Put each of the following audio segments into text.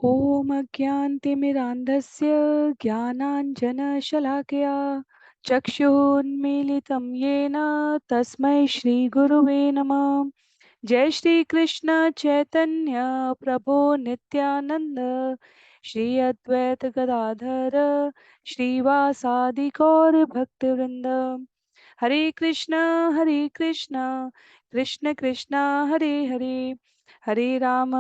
ॐ अज्ञानतिमिरान्धस्य ज्ञानाञ्जनशलाकया चक्षुरुन्मीलितं येन तस्मै श्रीगुरुवे नमः। जय श्री कृष्ण चैतन्य प्रभो नित्यानंद श्री अद्वैत गदाधर श्रीवासादि गौर भक्तवृंद। हरे कृष्णा कृष्ण कृष्ण हरे हरे, हरे राम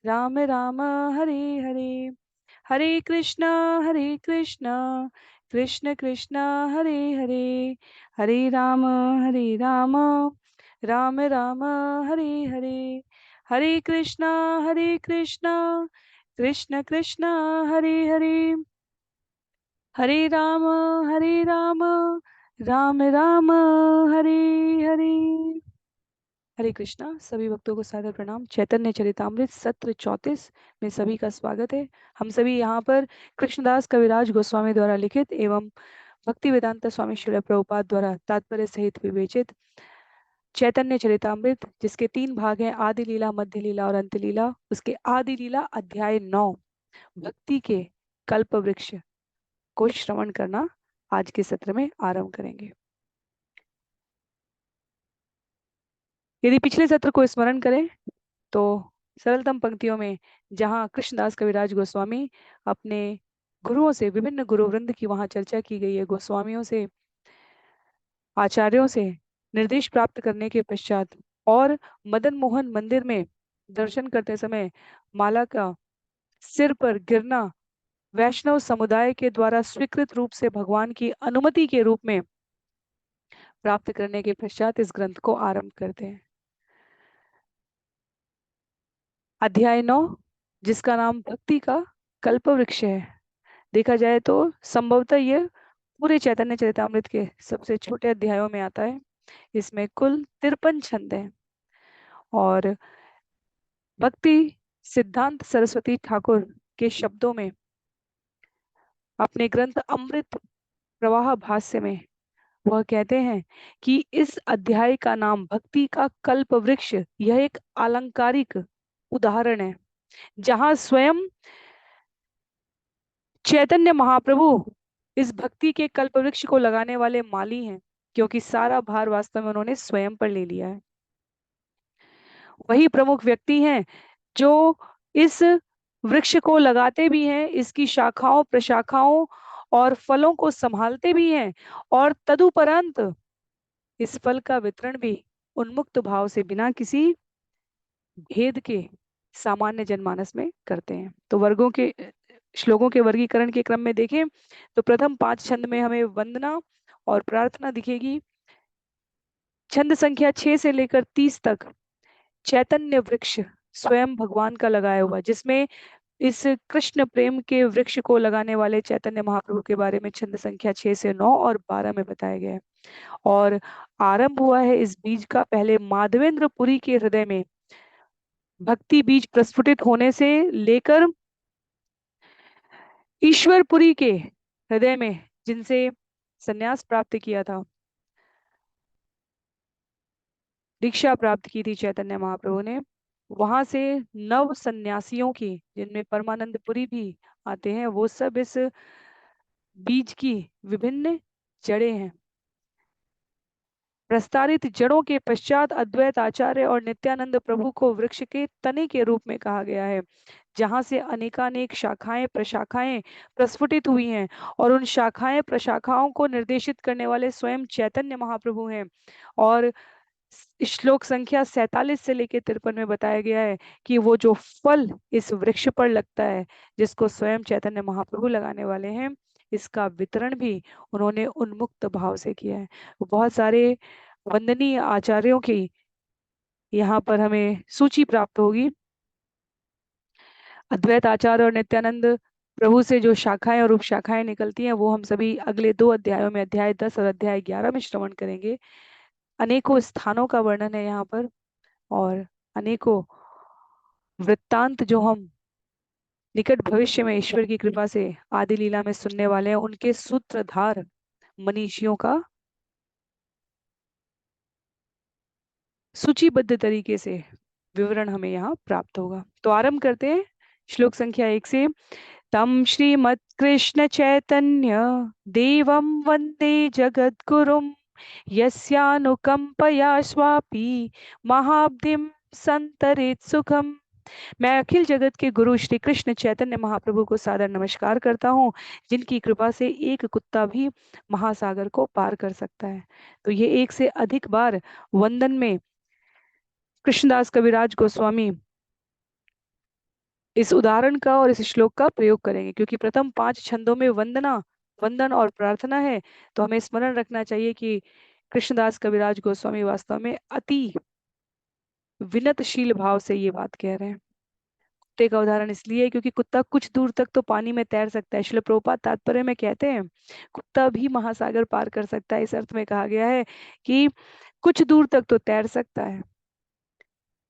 राम राम हरे हरे, हरे कृष्णा कृष्ण कृष्ण हरे हरे, हरे राम राम राम हरे हरे, हरे कृष्णा कृष्ण कृष्ण हरे हरे, हरे राम राम राम हरे हरे। हरे कृष्णा। सभी भक्तों को सादर प्रणाम। चैतन्य चरितामृत सत्र 34 में सभी का स्वागत है। हम सभी यहाँ पर कृष्णदास कविराज गोस्वामी द्वारा लिखित एवं भक्ति वेदांत स्वामी श्रील प्रभुपाद द्वारा तात्पर्य सहित विवेचित चैतन्य चरितामृत, जिसके 3 भाग हैं, आदि लीला, मध्य लीला और अंत लीला, उसके आदि लीला अध्याय 9 भक्ति के कल्प वृक्ष को श्रवण करना आज के सत्र में आरंभ करेंगे। यदि पिछले सत्र को स्मरण करें तो सरलतम पंक्तियों में जहां कृष्णदास कविराज गोस्वामी अपने गुरुओं से, विभिन्न गुरु वृंद की वहां चर्चा की गई है, गोस्वामियों से, आचार्यों से निर्देश प्राप्त करने के पश्चात और मदन मोहन मंदिर में दर्शन करते समय माला का सिर पर गिरना वैष्णव समुदाय के द्वारा स्वीकृत रूप से भगवान की अनुमति के रूप में प्राप्त करने के पश्चात इस ग्रंथ को आरंभ करते हैं। अध्याय 9, जिसका नाम भक्ति का कल्प वृक्ष है, देखा जाए तो संभवतः यह पूरे चैतन्य चरितामृत के सबसे छोटे अध्यायों में आता है। इसमें कुल 53 छंद हैं और भक्ति सिद्धांत सरस्वती ठाकुर के शब्दों में अपने ग्रंथ अमृत प्रवाह भाष्य में वह कहते हैं कि इस अध्याय का नाम भक्ति का कल्प वृक्ष, यह एक अलंकारिक उदाहरण है जहां स्वयं चैतन्य महाप्रभु इस भक्ति के कल्प वृक्ष को लगाने वाले माली हैं, क्योंकि सारा भार वास्तव में उन्होंने स्वयं पर ले लिया है। वही प्रमुख व्यक्ति हैं जो इस वृक्ष को लगाते भी हैं, इसकी शाखाओं प्रशाखाओं और फलों को संभालते भी हैं और तदुपरांत इस फल का वितरण भी उन्मुक्त भाव से बिना किसी भेद के सामान्य जनमानस में करते हैं। तो वर्गों के श्लोकों के वर्गीकरण के क्रम में देखें तो प्रथम 5 छंद में हमें वंदना और प्रार्थना दिखेगी। छंद संख्या 6 से लेकर 30 तक चैतन्य वृक्ष स्वयं भगवान का लगाया हुआ, जिसमें इस कृष्ण प्रेम के वृक्ष को लगाने वाले चैतन्य महाप्रभु के बारे में छंद संख्या 6 से 9 और 12 में बताया गया है। और आरंभ हुआ है इस बीज का पहले माधवेंद्र पुरी के हृदय में भक्ति बीज प्रस्फुटित होने से लेकर ईश्वरपुरी के हृदय में, जिनसे सन्यास प्राप्त किया था, दीक्षा प्राप्त की थी चैतन्य महाप्रभु ने, वहां से नव सन्यासियों की, जिनमें परमानंद पुरी भी आते हैं, वो सब इस बीज की विभिन्न जड़ें हैं। प्रस्तारित जड़ों के पश्चात अद्वैत आचार्य और नित्यानंद प्रभु को वृक्ष के तने के रूप में कहा गया है, जहां से अनेकानेक शाखाएं प्रशाखाएं प्रस्फुटित हुई हैं और उन शाखाएं प्रशाखाओं को निर्देशित करने वाले स्वयं चैतन्य महाप्रभु हैं। और श्लोक संख्या 47 से लेकर 53 में बताया गया है कि वो जो फल इस वृक्ष पर लगता है, जिसको स्वयं चैतन्य महाप्रभु लगाने वाले हैं, इसका वितरण भी उन्होंने उन्मुक्त भाव से किया है। बहुत सारे वंदनीय आचार्यों की यहाँ पर हमें सूची प्राप्त होगी। अद्वैत आचार्य और नित्यानंद प्रभु से जो शाखाएं और उपशाखाएं निकलती हैं, वो हम सभी अगले 2 अध्यायों में, अध्याय 10 और अध्याय 11 में श्रवण करेंगे। अनेकों स्थानों का वर्णन है यहाँ पर और अनेकों वृत्तांत जो हम निकट भविष्य में ईश्वर की कृपा से आदि लीला में सुनने वाले हैं, उनके सूत्रधार मनीषियों का सूचीबद्ध तरीके से विवरण हमें यहाँ प्राप्त होगा। तो आरंभ करते हैं श्लोक संख्या 1 से। तम श्रीमत्कृष्ण चैतन्य देवं वंदे जगद्गुरुं यस्यानुकंपया स्वापी महाब्धिम संतरेत सुखम। मैं अखिल जगत के गुरु श्री कृष्ण चैतन्य महाप्रभु को सादर नमस्कार करता हूँ, जिनकी कृपा से एक कुत्ता भी महासागर को पार कर सकता है। तो ये एक से अधिक बार वंदन में कृष्णदास कविराज गोस्वामी इस उदाहरण का और इस श्लोक का प्रयोग करेंगे, क्योंकि प्रथम 5 छंदों में वंदन और प्रार्थना है। तो हमें स्मरण रखना चाहिए कि कृष्णदास कविराज गोस्वामी वास्तव में अति विनतशील भाव से ये बात कह रहे हैं। कुत्ते का उदाहरण इसलिए क्योंकि कुत्ता कुछ दूर तक तो पानी में तैर सकता है। श्रील प्रभुपाद तात्पर्य में कहते हैं कुत्ता भी महासागर पार कर सकता है। इस अर्थ में कहा गया है कि कुछ दूर तक तो तैर सकता है,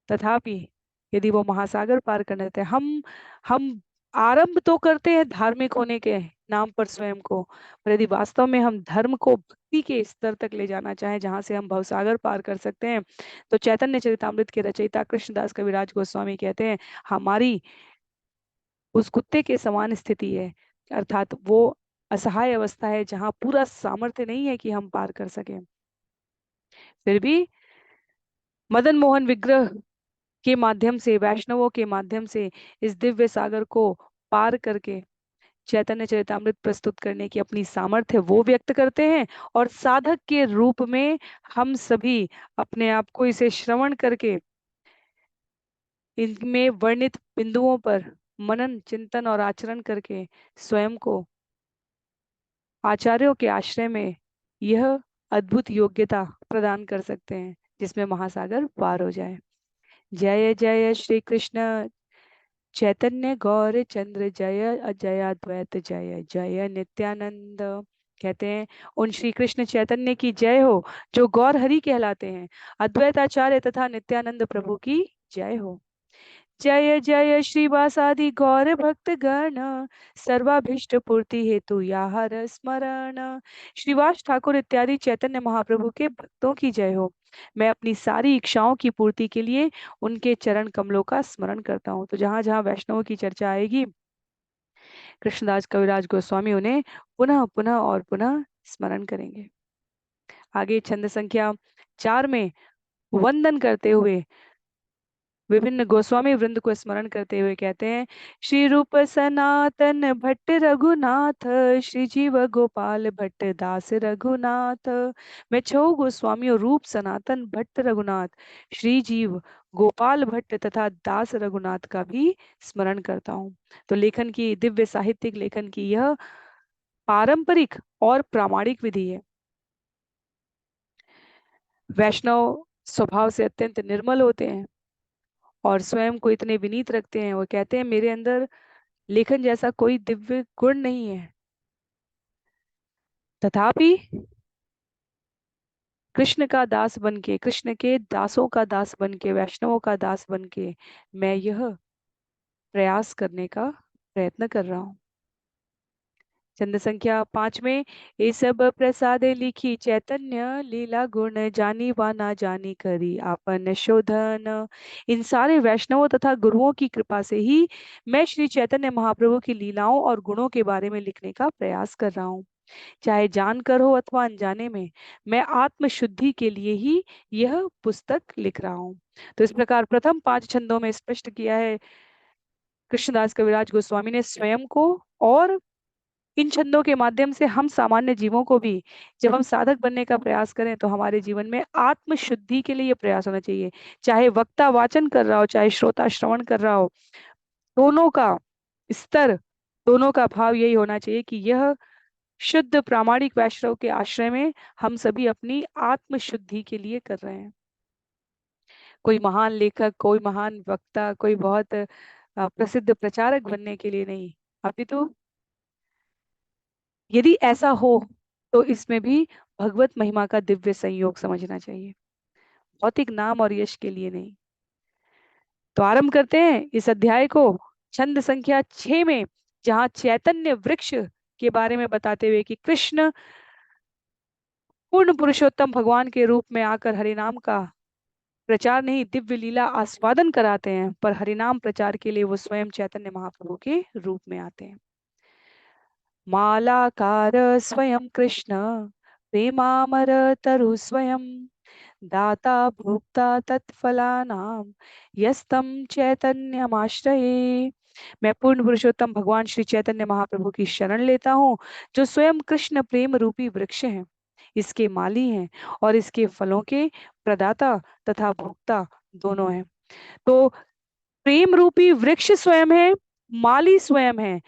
तथापि यदि वो महासागर पार करना चाहते हैं, हम आरंभ तो करते हैं धार्मिक होने के नाम पर स्वयं को, पर यदि वास्तव में हम धर्म को भक्ति के स्तर तक ले जाना चाहें जहां से हम भवसागर पार कर सकते हैं, तो चैतन्य चरितामृत के रचयिता कृष्णदास कविराज गोस्वामी कहते हैं हमारी उस कुत्ते के समान स्थिति है, अर्थात वो असहाय अवस्था है जहां पूरा सामर्थ्य नहीं है कि हम पार कर सकें। फिर भी मदन मोहन विग्रह के माध्यम से, वैष्णवों के माध्यम से इस दिव्य सागर को पार करके चैतन्य चरितामृत प्रस्तुत करने की अपनी सामर्थ्य वो व्यक्त करते हैं, और साधक के रूप में हम सभी अपने आप को इसे श्रवण करके इनमें वर्णित बिंदुओं पर मनन चिंतन और आचरण करके स्वयं को आचार्यों के आश्रय में यह अद्भुत योग्यता प्रदान कर सकते हैं जिसमें महासागर पार हो जाए। जय जय श्री कृष्ण चैतन्य गौर चंद्र जय अजय अद्वैत जय जय नित्यानंद। कहते हैं उन श्री कृष्ण चैतन्य की जय हो जो गौर हरि कहलाते हैं, अद्वैत आचार्य तथा नित्यानंद प्रभु की जय हो। जय जय श्रीवासादि गौर भक्त गण सर्वाभीष्ट पूर्ति हेतु याहर स्मरण। श्रीवास ठाकुर इत्यादि चैतन्य महाप्रभु के भक्तों की जय हो। मैं अपनी सारी इच्छाओं की पूर्ति के लिए उनके चरण कमलों का स्मरण करता हूँ। तो जहां जहां वैष्णवों की चर्चा आएगी, कृष्णदास कविराज गोस्वामी उन्हें पुनः पुनः और पुनः स्मरण करेंगे। आगे छंद संख्या 4 में वंदन करते हुए विभिन्न गोस्वामी वृंद को स्मरण करते हुए कहते हैं श्री रूप सनातन भट्ट रघुनाथ श्री जीव गोपाल भट्ट दास रघुनाथ। मैं 6 गोस्वामियों रूप सनातन भट्ट रघुनाथ, श्री जीव गोपाल भट्ट तथा दास रघुनाथ का भी स्मरण करता हूँ। तो लेखन की, दिव्य साहित्यिक लेखन की यह पारंपरिक और प्रामाणिक विधि है। वैष्णव स्वभाव से अत्यंत निर्मल होते हैं और स्वयं को इतने विनीत रखते हैं। वो कहते हैं मेरे अंदर लेखन जैसा कोई दिव्य गुण नहीं है, तथापि कृष्ण का दास बनके, कृष्ण के दासों का दास बनके, वैष्णवों का दास बनके मैं यह प्रयास करने का प्रयत्न कर रहा हूँ। चंद संख्या 5 में ये सब प्रसादे लिखी चैतन्य लीला गुण जानी वा ना जानी करी आपन शोधन। इन सारे वैष्णवों तथा गुरुओं की कृपा से ही मैं श्री चैतन्य महाप्रभु की लीलाओं और गुणों के बारे में लिखने का प्रयास कर रहा हूँ, चाहे जानकर हो अथवा अनजाने में। मैं आत्मशुद्धि के लिए ही यह पुस्तक लिख रहा हूँ। तो इस प्रकार प्रथम 5 छंदों में स्पष्ट किया है कृष्णदास कविराज गोस्वामी ने स्वयं को, और इन छंदों के माध्यम से हम सामान्य जीवों को भी, जब हम साधक बनने का प्रयास करें तो हमारे जीवन में आत्मशुद्धि के लिए प्रयास होना चाहिए। चाहे वक्ता वाचन कर रहा हो, चाहे श्रोता श्रवण कर रहा हो, दोनों का स्तर, दोनों का भाव यही होना चाहिए कि यह शुद्ध प्रामाणिक वैष्णव के आश्रय में हम सभी अपनी आत्मशुद्धि के लिए कर रहे हैं। कोई महान लेखक, कोई महान वक्ता, कोई बहुत प्रसिद्ध प्रचारक बनने के लिए नहीं, अपितु यदि ऐसा हो तो इसमें भी भगवत महिमा का दिव्य संयोग समझना चाहिए, भौतिक नाम और यश के लिए नहीं। तो आरंभ करते हैं इस अध्याय को छंद संख्या 6 में, जहां चैतन्य वृक्ष के बारे में बताते हुए कि कृष्ण पूर्ण पुरुषोत्तम भगवान के रूप में आकर हरिनाम का प्रचार नहीं, दिव्य लीला आस्वादन कराते हैं, पर हरिनाम प्रचार के लिए वो स्वयं चैतन्य महाप्रभु के रूप में आते हैं। मालाकार स्वयं कृष्ण, प्रेमामर तरु स्वयं, दाता भोक्ता तत्फलानां, यस्तम चैतन्यमाश्रये। मैं पूर्ण पुरुषोत्तम भगवान श्री चैतन्य महाप्रभु की शरण लेता हूँ, जो स्वयं कृष्ण प्रेम रूपी वृक्ष हैं, इसके माली हैं और इसके फलों के प्रदाता तथा भोक्ता दोनों हैं। तो प्रेम रूपी वृक्ष स्वयं है, माली स्वयं है,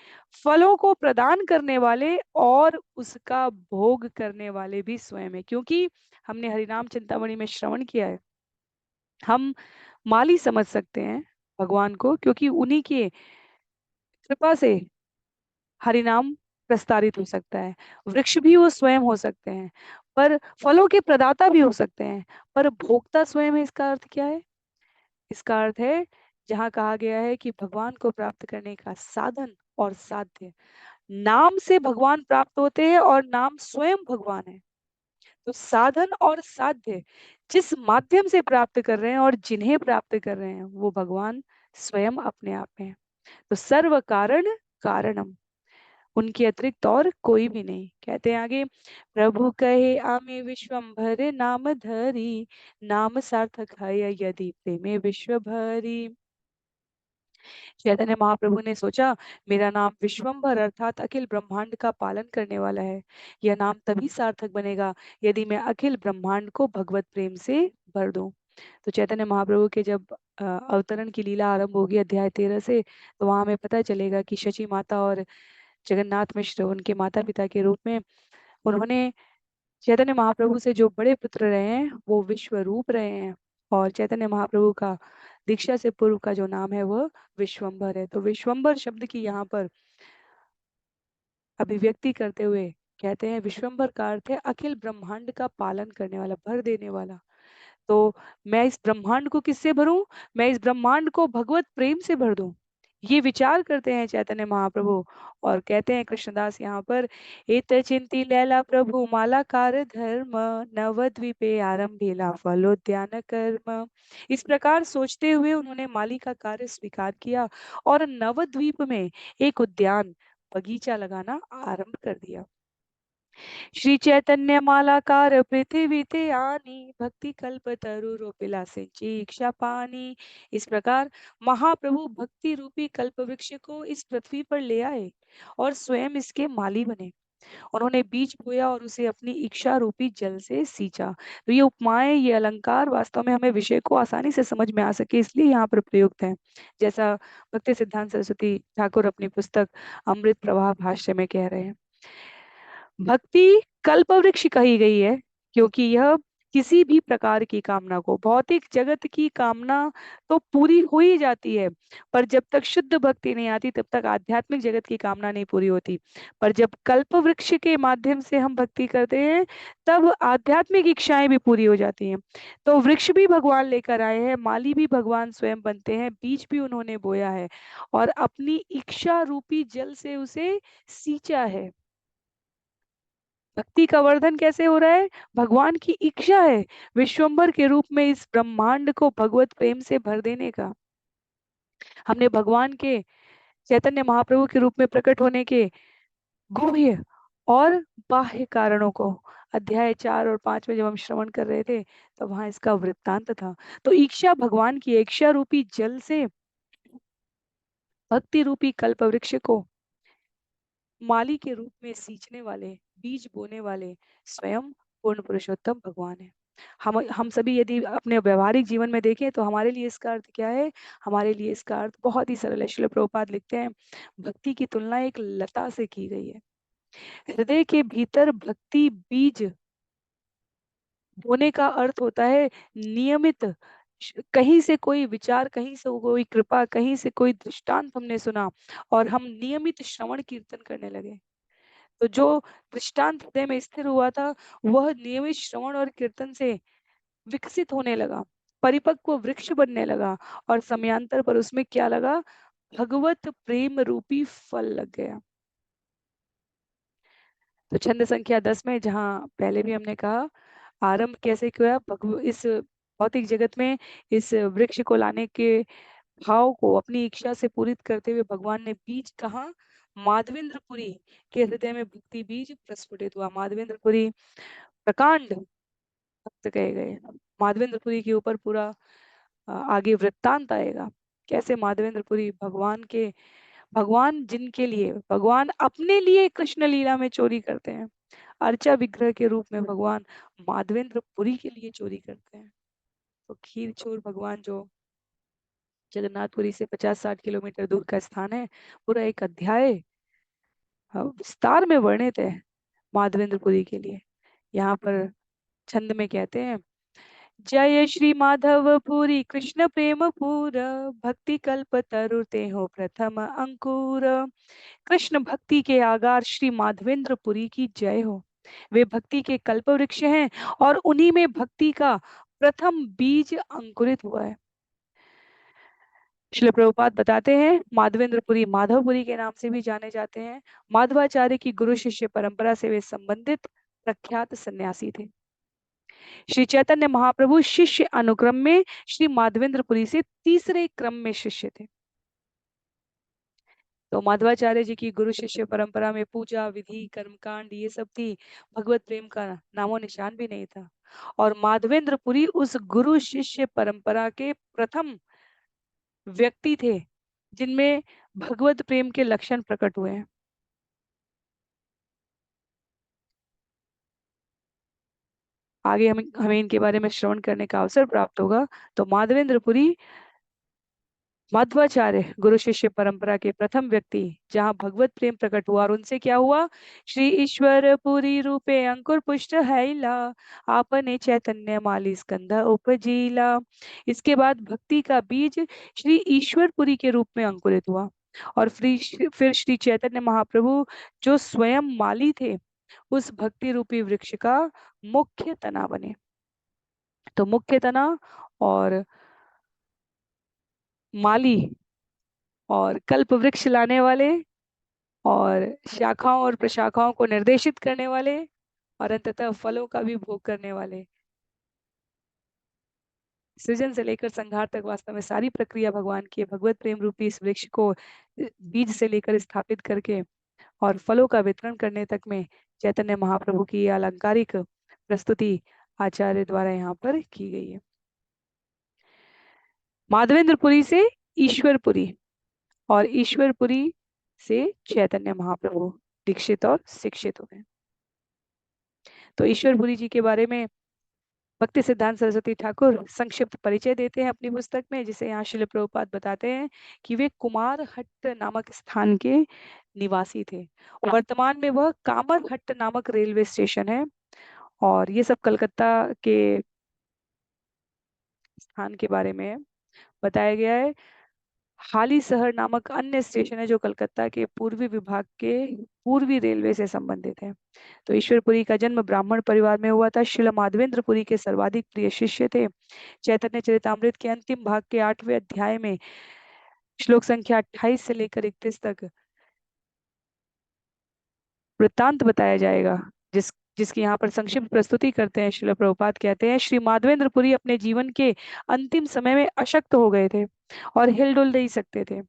फलों को प्रदान करने वाले और उसका भोग करने वाले भी स्वयं है। क्योंकि हमने हरिनाम चिंतामणि में श्रवण किया है, हम माली समझ सकते हैं भगवान को, क्योंकि उन्हीं के कृपा से हरिनाम प्रस्तारित हो सकता है। वृक्ष भी वो स्वयं हो सकते हैं, पर फलों के प्रदाता भी हो सकते हैं, पर भोक्ता स्वयं है। इसका अर्थ क्या है? इसका अर्थ है, जहाँ कहा गया है कि भगवान को प्राप्त करने का साधन और साध्य, नाम से भगवान प्राप्त होते हैं और नाम स्वयं भगवान है। तो साधन और साध्य जिस माध्यम से प्राप्त कर रहे हैं और जिन्हें प्राप्त कर रहे हैं, वो भगवान स्वयं अपने आप में है। तो सर्व कारण कारणम, उनके अतिरिक्त और कोई भी नहीं। कहते हैं आगे, प्रभु कहे आमे विश्वम्भर नाम धरी, नाम सार्थक है यदि प्रेमे विश्व भरी। चैतन्य महाप्रभु ने सोचा, मेरा नाम विश्वम्भर अर्थात अखिल ब्रह्मांड का पालन करने वाला है। यह नाम तभी सार्थक बनेगा यदि मैं अखिल ब्रह्मांड को भगवत प्रेम से भर दूं। तो चैतन्य महाप्रभु के जब अवतरण की लीला आरंभ होगी अध्याय 13 से, तो वहां हमें पता चलेगा कि शची माता और जगन्नाथ मिश्र उनके माता पिता के रूप में, उन्होंने चैतन्य महाप्रभु से जो बड़े पुत्र रहे हैं वो विश्व रूप रहे हैं। और चैतन्य महाप्रभु का दीक्षा से पूर्व का जो नाम है वह विश्वम्भर है। तो विश्वम्भर शब्द की यहाँ पर अभिव्यक्ति करते हुए कहते हैं, विश्वम्भर का अर्थ है अखिल ब्रह्मांड का पालन करने वाला, भर देने वाला। तो मैं इस ब्रह्मांड को किससे भरूं? मैं इस ब्रह्मांड को भगवत प्रेम से भर दूं, ये विचार करते हैं चैतन्य महाप्रभु। और कहते हैं कृष्णदास यहाँ पर, इत चिंती लैला प्रभु मालाकार धर्म, नवद्वीपे आरंभेला फलोद्यान कर्म। इस प्रकार सोचते हुए उन्होंने माली का कार्य स्वीकार किया और नवद्वीप में एक उद्यान, बगीचा लगाना आरंभ कर दिया। श्री चैतन्य मालाकार पृथ्वी ते आनी, भक्ति कल्प तरु रोपिला सिंची इच्छा पानी। इस प्रकार महाप्रभु भक्ति रूपी कल्प वृक्ष को इस पृथ्वी पर ले आए और स्वयं इसके माली बने। उन्होंने बीज बोया और उसे अपनी इच्छा रूपी जल से सींचा। तो ये उपमाएं, ये अलंकार वास्तव में हमें विषय को आसानी से समझ में आ सके इसलिए यहाँ पर प्रयुक्त हैं। जैसा भक्ति सिद्धांत सरस्वती ठाकुर अपनी पुस्तक अमृत प्रवाह भाष्य में कह रहे हैं, भक्ति कल्पवृक्ष कही गई है क्योंकि यह किसी भी प्रकार की कामना को, भौतिक जगत की कामना तो पूरी हो ही जाती है, पर जब तक शुद्ध भक्ति नहीं आती तब तक आध्यात्मिक जगत की कामना नहीं पूरी होती। पर जब कल्प वृक्ष के माध्यम से हम भक्ति करते हैं, तब आध्यात्मिक इच्छाएं भी पूरी हो जाती हैं। तो वृक्ष भी भगवान लेकर आए हैं, माली भी भगवान स्वयं बनते हैं, बीज भी उन्होंने बोया है और अपनी इच्छा रूपी जल से उसे सींचा है। भक्ति का वर्धन कैसे हो रहा है? भगवान की इच्छा है विश्वम्भर के रूप में इस ब्रह्मांड को भगवत प्रेम से भर देने का। हमने भगवान के चैतन्य महाप्रभु के रूप में प्रकट होने के गुह्य और बाह्य कारणों को अध्याय 4 और 5 में जब हम श्रवण कर रहे थे, तो वहां इसका वृत्तांत था। तो इच्छा भगवान की, इच्छा रूपी जल से भक्ति रूपी कल्प वृक्ष को माली के रूप में सींचने वाले, बीज बोने वाले स्वयं पूर्ण पुरुषोत्तम भगवान है। हम सभी यदि अपने व्यवहारिक जीवन में देखें तो हमारे लिए इसका अर्थ क्या है? हमारे लिए इसका अर्थ बहुत ही सरल है। श्रील प्रभुपाद लिखते हैं, भक्ति की तुलना एक लता से की गई है। हृदय के भीतर भक्ति बीज बोने का अर्थ होता है नियमित, कहीं से कोई विचार, कहीं से कोई कृपा, कहीं से कोई दृष्टांत हमने सुना और हम नियमित श्रवण कीर्तन करने लगे। तो जो दृष्टांत हृदय में स्थिर हुआ था, वह नियमित श्रवण और कीर्तन से विकसित होने लगा, परिपक्व वृक्ष बनने लगा और समयांतर पर उसमें क्या लगा? भगवत प्रेम रूपी फल लग गया। तो छंद संख्या 10 में, जहाँ पहले भी हमने कहा आरंभ कैसे किया, इस भौतिक जगत में इस वृक्ष को लाने के भाव को अपनी इच्छा से पूरित करते हुए भगवान ने बीज कहा, माधवेंद्रपुरी के हृदय में भक्ति बीज प्रस्फुटित हुआ। माधवेंद्रपुरी प्रकांड भक्त कहे गए। माधवेंद्रपुरी के ऊपर पूरा आगे वृत्तांत आएगा, कैसे माधवेंद्रपुरी भगवान जिनके लिए, भगवान अपने लिए कृष्ण लीला में चोरी करते हैं, अर्चा विग्रह के रूप में भगवान माधवेंद्रपुरी के लिए चोरी करते हैं। तो खीर चोर भगवान जो जगन्नाथपुरी से 50-60 किलोमीटर दूर का स्थान है, पूरा एक अध्याय विस्तार में वर्णित है माधवेंद्रपुरी के लिए। यहाँ पर छंद में कहते हैं, जय श्री माधव पुरी कृष्ण प्रेम पूर, भक्ति कल्प तरुते हो प्रथम अंकुर। कृष्ण भक्ति के आगार श्री माधवेंद्रपुरी की जय हो। वे भक्ति के कल्प वृक्ष हैं और उन्हीं में भक्ति का प्रथम बीज अंकुरित हुआ है। श्रील प्रभुपाद बताते हैं, माधवेंद्रपुरी माधवपुरी के नाम से भी जाने जाते हैं। माधवाचार्य की गुरु शिष्य परंपरा से वे संबंधित प्रख्यात सन्यासी थे। श्री चैतन्य महाप्रभु शिष्य अनुक्रम में श्री माधवेंद्रपुरी से तीसरे क्रम में शिष्य थे। तो माधवाचार्य जी की गुरु शिष्य परंपरा में पूजा विधि कर्मकांड ये सब थी, भगवत प्रेम का नामो निशान भी नहीं था। और माधवेंद्रपुरी उस गुरु शिष्य परंपरा के प्रथम व्यक्ति थे जिनमें भगवत प्रेम के लक्षण प्रकट हुए हैं। आगे हमें इनके बारे में श्रवण करने का अवसर प्राप्त होगा। तो माधवेंद्रपुरी मध्वाचार्य गुरु शिष्य परंपरा के प्रथम व्यक्ति जहां भगवत प्रेम प्रकट हुआ, और उनसे क्या हुआ, श्री ईश्वर पुरी रूपे अंकुर पुष्ट हैला, आपने चैतन्य माली स्कंध उपजीला। इसके बाद भक्ति का बीज श्री ईश्वरपुरी के रूप में अंकुरित हुआ, और फिर श्री चैतन्य महाप्रभु जो स्वयं माली थे, उस भक्ति रूपी वृक्ष का मुख्य तना बने। तो मुख्य तना और माली और कल्प वृक्ष लाने वाले और शाखाओं और प्रशाखाओं को निर्देशित करने वाले और अंततः फलों का भी भोग करने वाले, सृजन से लेकर संहार तक वास्तव में सारी प्रक्रिया भगवान की है। भगवत प्रेम रूपी इस वृक्ष को बीज से लेकर स्थापित करके और फलों का वितरण करने तक में चैतन्य महाप्रभु की अलंकारिक प्रस्तुति आचार्य द्वारा यहाँ पर की गई है। माधवेंद्रपुरी से ईश्वरपुरी और ईश्वरपुरी से चैतन्य महाप्रभु दीक्षित और शिक्षित हुए। तो ईश्वरपुरी जी के बारे में भक्ति सिद्धांत सरस्वती ठाकुर संक्षिप्त परिचय देते हैं अपनी पुस्तक में, जिसे यहाँ श्रील प्रभुपाद बताते हैं कि वे कुमारहट्ट नामक स्थान के निवासी थे। वर्तमान में वह कामरहट्ट नामक रेलवे स्टेशन है, और ये सब कलकत्ता के स्थान के बारे में बताया गया है। हाली शहर नामक अन्य स्टेशन है जो कलकत्ता के पूर्वी विभाग के पूर्वी रेलवे से संबंधित है। तो ईश्वरपुरी का जन्म ब्राह्मण परिवार में हुआ था। श्रील माधवेंद्रपुरी के सर्वाधिक प्रिय शिष्य थे। चैतन्य चरितामृत के अंतिम भाग के 8वें अध्याय में श्लोक संख्या 28 से लेकर 31 तक वृत्तांत बताया जाएगा, जिसकी यहाँ पर संक्षिप्त प्रस्तुति करते हैं। श्रील प्रभुपाद कहते हैं, श्री माधवेंद्रपुरी अपने जीवन के अंतिम समय में अशक्त हो गए थे और हिलडुल नहीं सकते थे।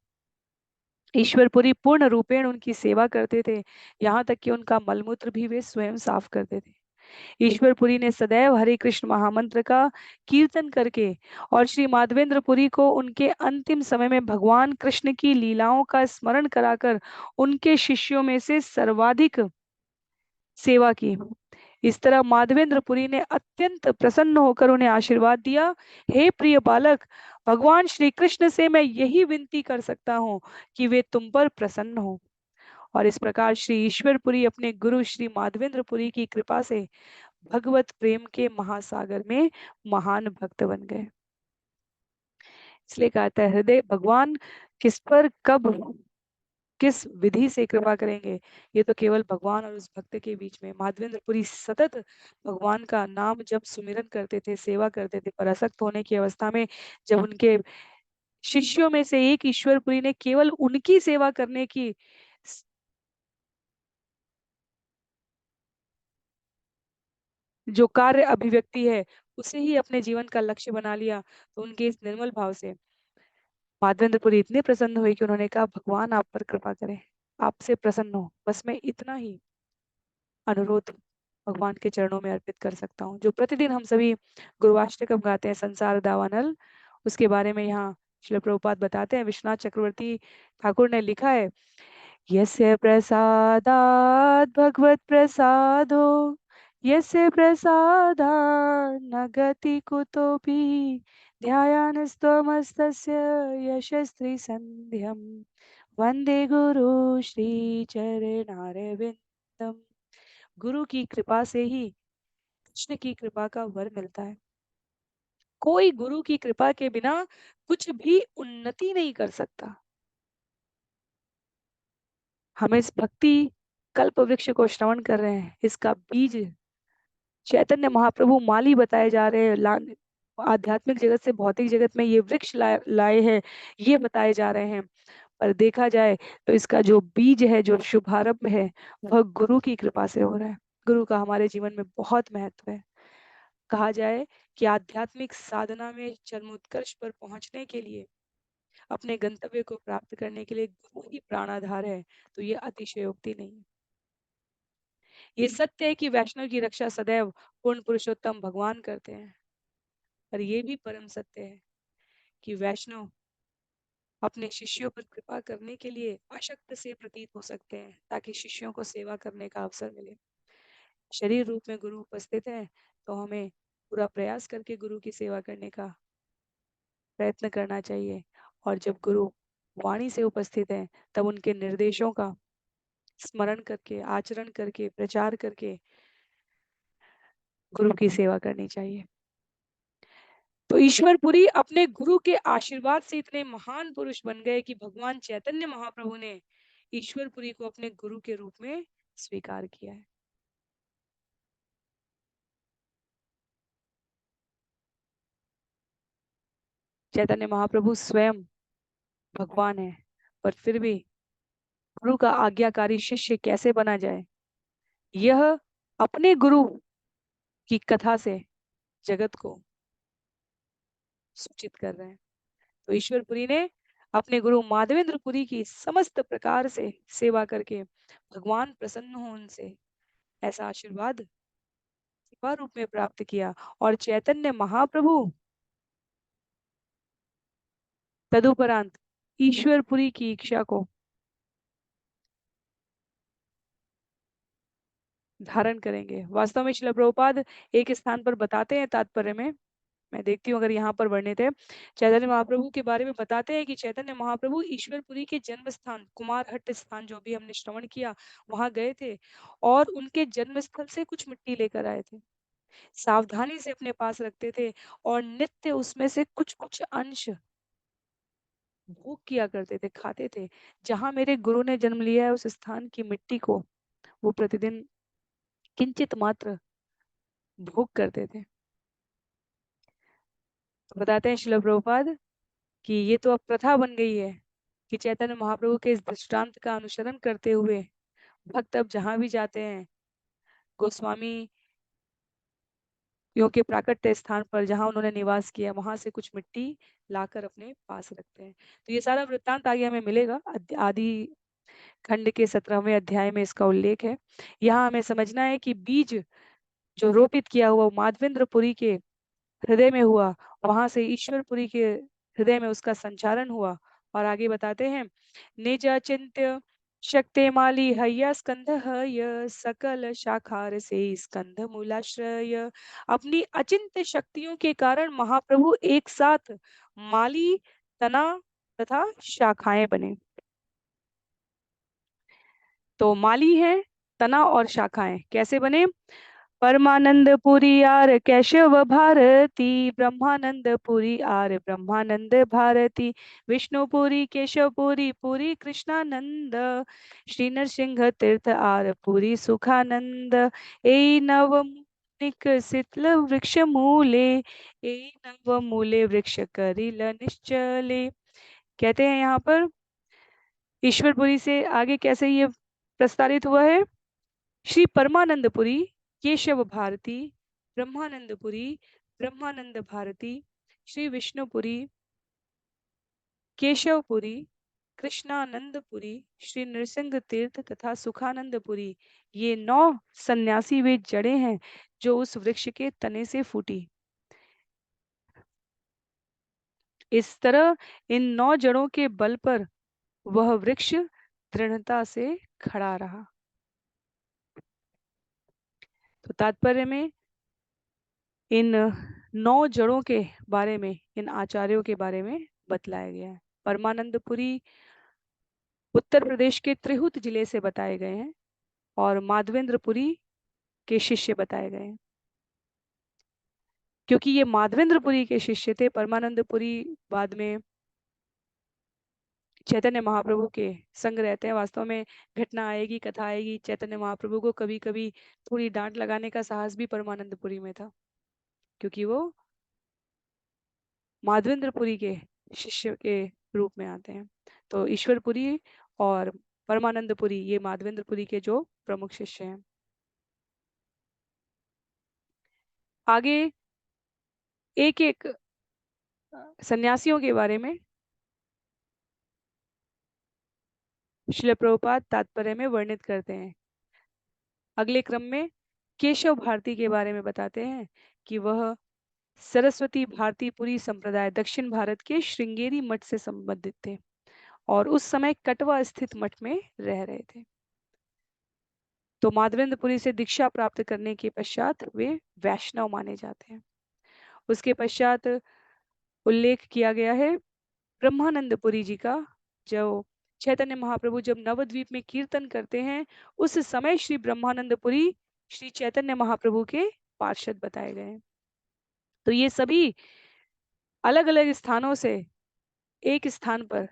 ईश्वरपुरी पूर्ण रूपेण उनकी सेवा करते थे, यहाँ तक कि उनका मलमूत्र भी वे स्वयं साफ करते थे। ईश्वरपुरी ने सदैव हरे कृष्ण महामंत्र का कीर्तन करके और श्री माधवेंद्रपुरी को उनके अंतिम समय में भगवान कृष्ण की लीलाओं का स्मरण कराकर उनके शिष्यों में से सर्वाधिक सेवा की। इस तरह माधवेंद्रपुरी ने अत्यंत प्रसन्न होकर उन्हें आशीर्वाद दिया, हे प्रिय बालक, भगवान श्री कृष्ण से मैं यही विनती कर सकता हूँ कि वे तुम पर प्रसन्न हो। और इस प्रकार श्री ईश्वरपुरी अपने गुरु श्री माधवेंद्रपुरी की कृपा से भगवत प्रेम के महासागर में महान भक्त बन गए। इसलिए कहता है, हृदय भगवान किस पर कब किस विधि से कृपा करेंगे, ये तो केवल भगवान और उस भक्त के बीच में। माधवेंद्रपुरी सतत भगवान का नाम जब सुमिरन करते थे, सेवा करते थे, पर आसक्त होने की अवस्था में जब उनके शिष्यों में से एक ईश्वरपुरी ने केवल उनकी सेवा करने की जो कार्य अभिव्यक्ति है उसे ही अपने जीवन का लक्ष्य बना लिया। तो उनके इस निर्मल भाव से माधवेंद्रपुरी इतने प्रसन्न हुए कि उन्होंने कहा, भगवान आप पर कृपा करें, आपसे प्रसन्न हो, बस मैं इतना ही अनुरोध भगवान के चरणों में अर्पित कर सकता हूँ। जो प्रतिदिन हम सभी गुरुवाष्टकम गाते हैं, संसार दावानल, उसके बारे में यहाँ श्रील प्रभुपाद बताते हैं। विश्वनाथ चक्रवर्ती ठाकुर ने लिखा है, यस्य प्रसादात् भगवत प्रसादो, यस्य प्रसादात् न गति कुतोऽपि, ध्यायानस्त्वमस्तस्य यशस्वी संध्यम, वंदे गुरु श्री चरणारविंदम। गुरु की कृपा से ही कृष्ण की कृपा का वर मिलता है। कोई गुरु की कृपा के बिना कुछ भी उन्नति नहीं कर सकता। हम इस भक्ति कल्प वृक्ष को श्रवण कर रहे हैं, इसका बीज चैतन्य महाप्रभु माली बताए जा रहे हैं। आध्यात्मिक जगत से भौतिक जगत में ये वृक्ष लाए हैं, ये बताए जा रहे हैं। पर देखा जाए तो इसका जो बीज है, जो शुभारंभ है, वह गुरु की कृपा से हो रहा है। गुरु का हमारे जीवन में बहुत महत्व है। कहा जाए कि आध्यात्मिक साधना में चरमोत्कर्ष पर पहुंचने के लिए, अपने गंतव्य को प्राप्त करने के लिए गुरु ही प्राणाधार है, तो ये अतिशयोक्ति नहीं है। ये सत्य है कि वैष्णव की रक्षा सदैव पूर्ण पुरुषोत्तम भगवान करते हैं, पर यह भी परम सत्य है कि वैष्णव अपने शिष्यों पर कृपा करने के लिए अशक्त से प्रतीत हो सकते हैं, ताकि शिष्यों को सेवा करने का अवसर मिले। शरीर रूप में गुरु उपस्थित है, तो हमें पूरा प्रयास करके गुरु की सेवा करने का प्रयत्न करना चाहिए। और जब गुरु वाणी से उपस्थित है, तब उनके निर्देशों का स्मरण करके, आचरण करके, प्रचार करके गुरु की सेवा करनी चाहिए। तो ईश्वरपुरी अपने गुरु के आशीर्वाद से इतने महान पुरुष बन गए कि भगवान चैतन्य महाप्रभु ने ईश्वरपुरी को अपने गुरु के रूप में स्वीकार किया है। चैतन्य महाप्रभु स्वयं भगवान है, पर फिर भी गुरु का आज्ञाकारी शिष्य कैसे बना जाए, यह अपने गुरु की कथा से जगत को सूचित कर रहे हैं। तो ईश्वरपुरी ने अपने गुरु माधवेंद्रपुरी की समस्त प्रकार से सेवा करके भगवान प्रसन्न हो उनसे, ऐसा आशीर्वाद सेवा रूप में प्राप्त किया। और चैतन्य महाप्रभु तदुपरांत ईश्वरपुरी की इच्छा को धारण करेंगे। वास्तव में श्रील प्रभुपाद एक स्थान पर बताते हैं तात्पर्य में, मैं देखती हूँ अगर यहाँ पर वर्णित है, चैतन्य महाप्रभु के बारे में बताते हैं कि चैतन्य महाप्रभु ईश्वरपुरी के जन्म स्थान कुमारहट्ट स्थान, जो भी हमने श्रवण किया, वहां गए थे और उनके जन्म स्थल से कुछ मिट्टी लेकर आए थे। सावधानी से अपने पास रखते थे और नित्य उसमें से कुछ कुछ अंश भोग किया करते थे, खाते थे। जहां मेरे गुरु ने जन्म लिया है, उस स्थान की मिट्टी को वो प्रतिदिन किंचित मात्र भोग करते थे। तो बताते हैं श्रील प्रभुपाद कि ये तो अब प्रथा बन गई है कि चैतन्य महाप्रभु के इस दृष्टांत का अनुसरण करते हुए भक्त अब जहां भी जाते हैं, गोस्वामी यों के प्राकट्य स्थान पर जहां उन्होंने निवास किया, वहां से कुछ मिट्टी लाकर अपने पास रखते हैं। तो ये सारा वृत्तांत आगे हमें मिलेगा, आदि खंड के 17वें अध्याय में इसका उल्लेख है। यहाँ हमें समझना है कि बीज जो रोपित किया हुआ माधवेंद्रपुरी के हृदय में हुआ, वहां से ईश्वरपुरी के हृदय में उसका संचारण हुआ। और आगे बताते हैं, निज अचिंत्य शक्ति माली हय्या स्कंध हय, सकल शाखार से स्कंध मूलाश्रय। अपनी अचिंत्य शक्तियों के कारण महाप्रभु एक साथ माली, तना तथा शाखाएं बने। तो माली है, तना और शाखाएं कैसे बने? परमानंद पुरी आर केशव भारती, ब्रह्मानंद पुरी आर ब्रह्मानंद भारती, विष्णुपुरी केशवपुरी पुरी कृष्णानंद, श्री नरसिंह तीर्थ आर पुरी सुखानंद। ए नव शीतल वृक्ष मूले, ए नव मूले वृक्ष करिल निश्चले। कहते हैं यहाँ पर ईश्वरपुरी से आगे कैसे ये प्रस्तावित हुआ है। श्री परमानंदपुरी, केशव भारती, ब्रह्मानंदपुरी, ब्रह्मानंद भारती, श्री विष्णुपुरी, केशवपुरी, कृष्णानंदपुरी, श्री नृसिंह तीर्थ तथा सुखानंदपुरी, ये 9 सन्यासी वे जड़ें हैं जो उस वृक्ष के तने से फूटी। इस तरह इन 9 जड़ों के बल पर वह वृक्ष दृढ़ता से खड़ा रहा। तो तात्पर्य में इन 9 जड़ों के बारे में, इन आचार्यों के बारे में बतलाया गया है। परमानंदपुरी उत्तर प्रदेश के त्रिहुत जिले से बताए गए हैं और माधवेंद्रपुरी के शिष्य बताए गए हैं। क्योंकि ये माधवेंद्रपुरी के शिष्य थे, परमानंदपुरी बाद में चैतन्य महाप्रभु के संग रहते हैं। वास्तव में घटना आएगी, कथा आएगी, चैतन्य महाप्रभु को कभी कभी थोड़ी डांट लगाने का साहस भी परमानंदपुरी में था, क्योंकि वो माधवेंद्रपुरी के शिष्य के रूप में आते हैं। तो ईश्वरपुरी और परमानंदपुरी ये माधवेंद्रपुरी के जो प्रमुख शिष्य हैं। आगे एक एक सन्यासियों के बारे में श्रील प्रभुपाद तात्पर्य में वर्णित करते हैं। अगले क्रम में केशव भारती के बारे में बताते हैं कि वह सरस्वती भारतीपुरी संप्रदाय दक्षिण भारत के श्रृंगेरी मठ से संबंधित थे और उस समय कटवा स्थित मठ में रह रहे थे। तो माधवेंद्रपुरी से दीक्षा प्राप्त करने के पश्चात वे वैष्णव माने जाते हैं। उसके पश्चात उल्लेख किया गया है ब्रह्मानंदपुरी जी का, जो चैतन्य महाप्रभु जब नवद्वीप में कीर्तन करते हैं उस समय श्री ब्रह्मानंदपुरी श्री चैतन्य महाप्रभु के पार्षद बताए गए हैं। तो ये सभी अलग अलग स्थानों से एक स्थान पर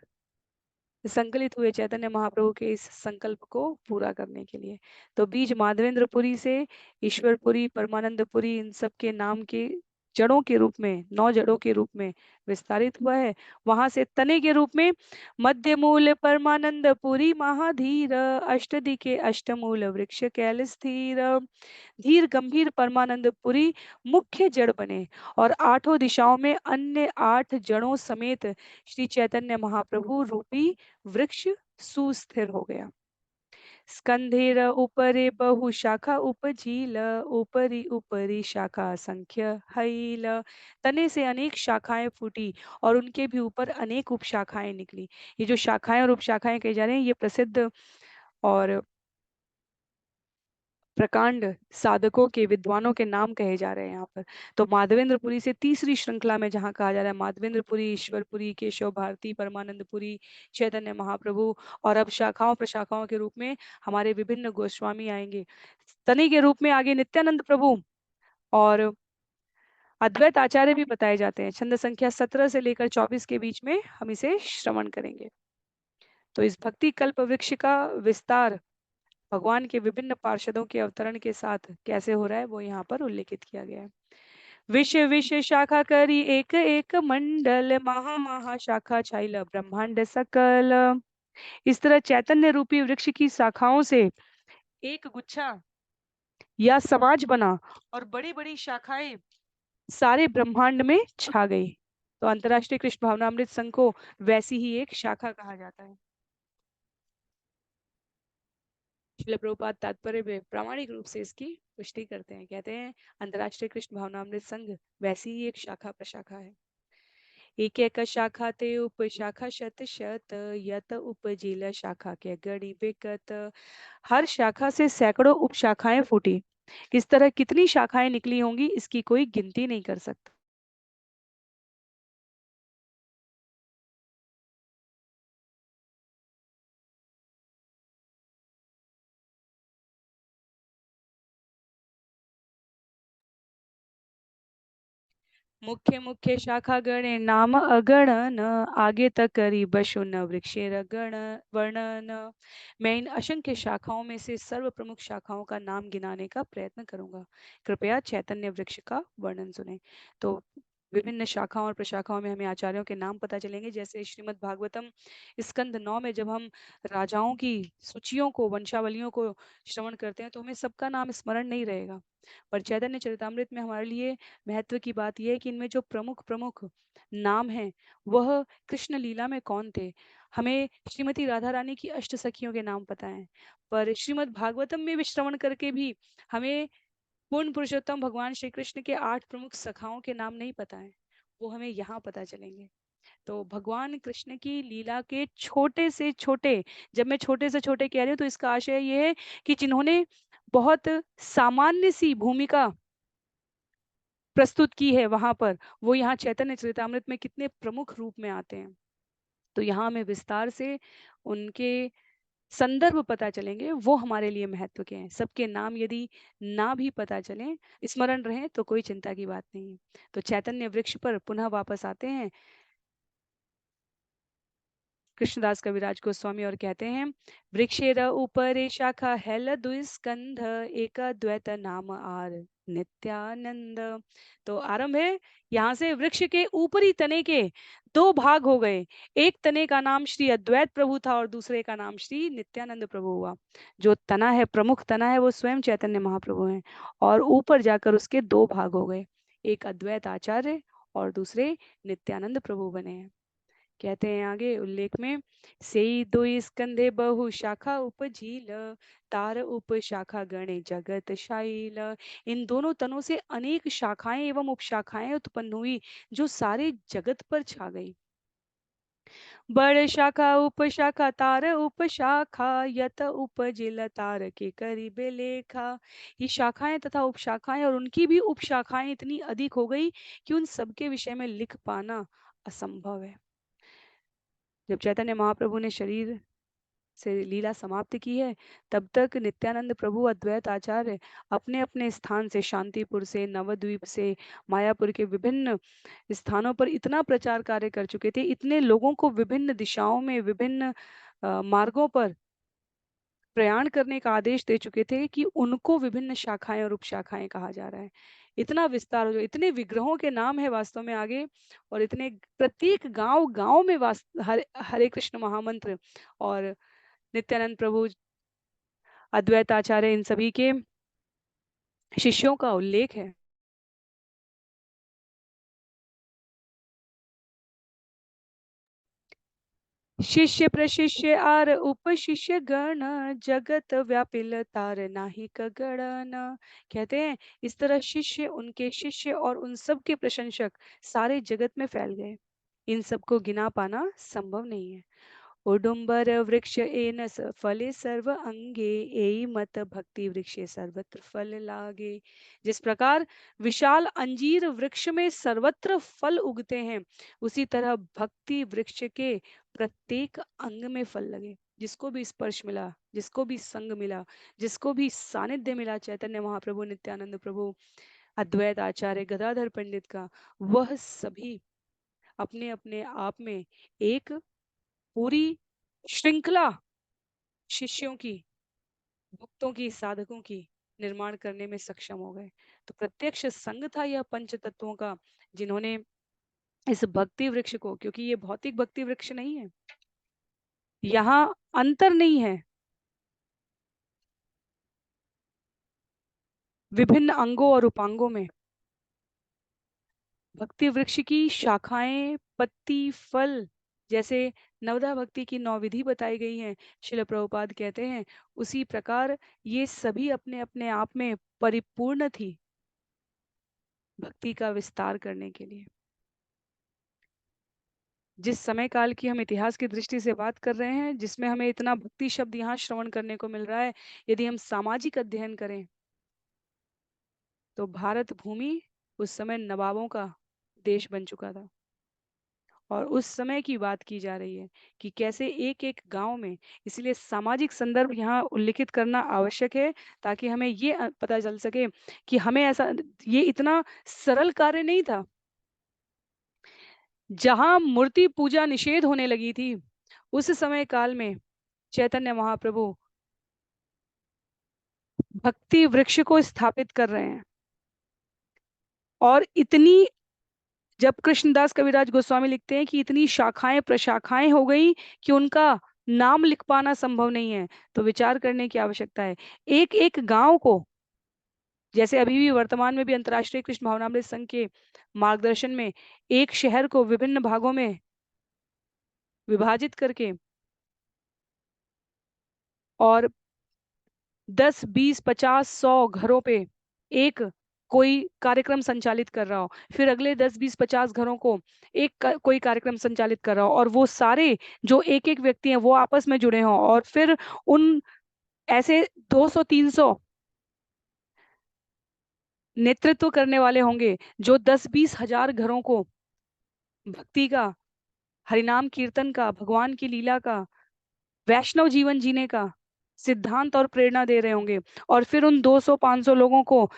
संकलित हुए चैतन्य महाप्रभु के इस संकल्प को पूरा करने के लिए। तो बीज माधवेंद्रपुरी से ईश्वरपुरी, परमानंदपुरी, इन सब के नाम के जड़ों के रूप में, 9 जड़ों के रूप में विस्तारित हुआ है। वहां से तने के रूप में मध्य मूल परमानंदपुरी महाधीर, अष्टदिके अष्टमूल वृक्ष कैल स्थिर, धीर गंभीर परमानंदपुरी मुख्य जड़ बने और 8 दिशाओं में अन्य 8 जड़ों समेत श्री चैतन्य महाप्रभु रूपी वृक्ष सुस्थिर हो गया। स्कंधेर उपरे बहु शाखा उपजील, ऊपरी ऊपरी शाखा संख्य हैल, तने से अनेक शाखाएं फूटी और उनके भी ऊपर अनेक उपशाखाएं निकली। ये जो शाखाएं और उपशाखाएं कही जा रही हैं ये प्रसिद्ध और प्रकांड साधकों के, विद्वानों के नाम कहे जा रहे हैं यहाँ पर। तो माधवेंद्रपुरी से तीसरी श्रृंखला में जहाँ कहा जा रहा है माधवेंद्रपुरी, ईश्वरपुरी, केशव भारती, परमानंदपुरी, चैतन्य महाप्रभु, और अब शाखाओं प्रशाखाओं के रूप में हमारे विभिन्न गोस्वामी आएंगे। तनी के रूप में आगे नित्यानंद प्रभु और अद्वैत आचार्य भी बताए जाते हैं। छंद संख्या 17 से लेकर 24 के बीच में हम इसे श्रवण करेंगे। तो इस भक्ति कल्प वृक्ष का विस्तार भगवान के विभिन्न पार्षदों के अवतरण के साथ कैसे हो रहा है वो यहाँ पर उल्लेखित किया गया है। विश्व विश्व शाखा करी एक एक मंडल, महा महा शाखा छाइल ब्रह्मांड सकल। इस तरह चैतन्य रूपी वृक्ष की शाखाओं से एक गुच्छा या समाज बना और बड़ी बड़ी शाखाएं सारे ब्रह्मांड में छा गई। तो अंतर्राष्ट्रीय कृष्ण भावनामृत संघ को वैसी ही एक शाखा कहा जाता है। श्रील प्रभुपाद तात्पर्य में प्रामाणिक रूप से इसकी पुष्टि करते हैं। कहते हैं अंतर्राष्ट्रीय कृष्ण भावनामृत संघ वैसी ही एक शाखा प्रशाखा है। एक एक शाखा ते उप शाखा शत शत, यत उपजील शाखा के गणि विकत। हर शाखा से सैकड़ों उप शाखाएं फूटी। इस तरह कितनी शाखाएं निकली होंगी इसकी कोई गिनती नहीं कर सकता। मुख्य मुख्य शाखा गणे नाम अगणन, आगे तक करी बशुन वृक्षेर गण वर्णन। मैं इन असंख्य शाखाओं में से सर्व प्रमुख शाखाओं का नाम गिनाने का प्रयत्न करूंगा। कृपया चैतन्य वृक्ष का वर्णन सुने। तो विभिन्न शाखाओं और प्रशाखाओं में हमें आचार्यों के नाम पता चलेंगे। जैसे श्रीमद् भागवतम स्कंद 9 में जब हम राजाओं की सूचियों को, वंशावलियों को श्रवण करते हैं तो हमें सबका नाम स्मरण नहीं रहेगा। पर चैतन्य चरितामृत में हमारे लिए महत्व की बात यह है कि इनमें जो प्रमुख प्रमुख नाम हैं वह कृष्ण लीला में कौन थे। हमें श्रीमती राधा रानी की अष्ट सखियों के नाम पता है, पर श्रीमद् भागवतम में भी श्रवण करके भी हमें पूर्ण पुरुषोत्तम भगवान श्री कृष्ण के 8 प्रमुख सखाओं के नाम नहीं पता है, वो हमें यहाँ पता चलेंगे। तो भगवान कृष्ण की लीला के छोटे से छोटे, जब मैं छोटे से छोटे कह रही हूँ तो इसका आशय ये है कि जिन्होंने बहुत सामान्य सी भूमिका प्रस्तुत की है वहां पर, वो यहाँ चैतन्य चरितामृत में कितने प्रमुख रूप में आते हैं। तो यहाँ हमें विस्तार से उनके संदर्भ पता चलेंगे, वो हमारे लिए महत्व के हैं। सबके नाम यदि ना भी पता चलें, स्मरण रहे तो कोई चिंता की बात नहीं है। तो चैतन्य वृक्ष पर पुनः वापस आते हैं कृष्णदास कविराज गोस्वामी और कहते हैं, वृक्षेर ऊपर शाखा हेल दुस्कंध एक द्वैत नाम आर नित्यानंद। तो आरंभ है यहाँ से, वृक्ष के ऊपरी तने के दो भाग हो गए। एक तने का नाम श्री अद्वैत प्रभु था और दूसरे का नाम श्री नित्यानंद प्रभु हुआ। जो तना है, प्रमुख तना है, वो स्वयं चैतन्य महाप्रभु हैं, और ऊपर जाकर उसके दो भाग हो गए, एक अद्वैत आचार्य और दूसरे नित्यानंद प्रभु बने हैं। कहते हैं आगे उल्लेख में, सेई दुई स्कंधे बहु शाखा उपजील तार उप शाखा गणे जगत शाइल। इन दोनों तनों से अनेक शाखाएं एवं उपशाखाएं उत्पन्न हुई जो सारे जगत पर छा गई। बड़ शाखा उपशाखा तार उपशाखा यत उपजिल तार के करीबे लेखा। ये शाखाएं तथा उपशाखाएं और उनकी भी उपशाखाएं इतनी अधिक हो गई कि उन सबके विषय में लिख पाना असंभव है। जब चैतन्य महाप्रभु ने शरीर से लीला समाप्त की है, तब तक नित्यानंद प्रभु अद्वैत आचार्य अपने अपने स्थान से, शांतिपुर से, नवद्वीप से, मायापुर के विभिन्न स्थानों पर इतना प्रचार कार्य कर चुके थे, इतने लोगों को विभिन्न दिशाओं में, विभिन्न मार्गों पर प्रयाण करने का आदेश दे चुके थे कि उनको विभिन्न शाखाएं और उपशाखाएं कहा जा रहा है। इतना विस्तार हो, जो इतने विग्रहों के नाम है वास्तव में आगे, और इतने प्रत्येक गांव गांव में हरे कृष्ण महामंत्र और नित्यानंद प्रभु, अद्वैत आचार्य, इन सभी के शिष्यों का उल्लेख है। शिष्य प्रशिष्य आर उपशिष्य गण जगत व्यापिल तार नाही कगणन। कहते हैं इस तरह शिष्य, उनके शिष्य और उन सब के प्रशंसक सारे जगत में फैल गए। इन सबको गिना पाना संभव नहीं है। उडुम्बर वृक्ष एनस फले सर्व अंगे एई मत भक्ति वृक्षे सर्वत्र फल लागे। जिस प्रकार विशाल अंजीर वृक्ष में सर्वत्र फल उगते हैं, उसी तरह भक्ति वृक्ष के प्रत्येक अंग में फल लगे। जिसको भी स्पर्श मिला, जिसको भी संग मिला, जिसको भी सानिध्य मिला चैतन्य महाप्रभु, नित्यानंद प्रभु, अद्वैत आचार्य, गदाधर पंडित का, वह सभी अपने अपने आप में एक पूरी श्रृंखला शिष्यों की, भक्तों की, साधकों की निर्माण करने में सक्षम हो गए। तो प्रत्यक्ष संग था यह पंच तत्वों का, जिन्होंने इस भक्ति वृक्ष को, क्योंकि ये भौतिक भक्ति वृक्ष नहीं है, यहाँ अंतर नहीं है, विभिन्न अंगों और उपांगों में भक्ति वृक्ष की शाखाएं, पत्ती, फल, जैसे नवदा भक्ति की 9 विधि बताई गई हैं, शिल प्रभुपाद कहते हैं, उसी प्रकार ये सभी अपने अपने आप में परिपूर्ण थी भक्ति का विस्तार करने के लिए। जिस समय काल की हम इतिहास की दृष्टि से बात कर रहे हैं, जिसमें हमें इतना भक्ति शब्द यहाँ श्रवण करने को मिल रहा है, यदि हम सामाजिक अध्ययन करें तो भारत भूमि उस समय नवाबों का देश बन चुका था। और उस समय की बात की जा रही है कि कैसे एक एक गांव में, इसलिए सामाजिक संदर्भ यहाँ उल्लिखित करना आवश्यक है, ताकि हमें ये पता चल सके कि हमें ऐसा, ये इतना सरल कार्य नहीं था। जहां मूर्ति पूजा निषेध होने लगी थी, उस समय काल में चैतन्य महाप्रभु भक्ति वृक्ष को स्थापित कर रहे हैं, और इतनी जब कृष्णदास कविराज गोस्वामी लिखते हैं कि इतनी शाखाएं प्रशाखाएं हो गई कि उनका नाम लिख पाना संभव नहीं है, तो विचार करने की आवश्यकता है। एक एक गांव को, जैसे अभी भी वर्तमान में भी अंतर्राष्ट्रीय कृष्ण भावनामृत संघ के मार्गदर्शन में एक शहर को विभिन्न भागों में विभाजित करके और 10 20 50 100 घरों पे एक कोई कार्यक्रम संचालित कर रहा हो, फिर अगले 10 20 50 घरों को कोई कार्यक्रम संचालित कर रहा हो, और वो सारे जो एक एक व्यक्ति हैं वो आपस में जुड़े हों, और फिर उन ऐसे 200 300 नेतृत्व करने वाले होंगे जो 10 20 हजार घरों को भक्ति का, हरिनाम कीर्तन का, भगवान की लीला का, वैष्णव जीवन जीने का सिद्धांत और प्रेरणा दे रहे होंगे। और फिर उन 200 500 लोगों को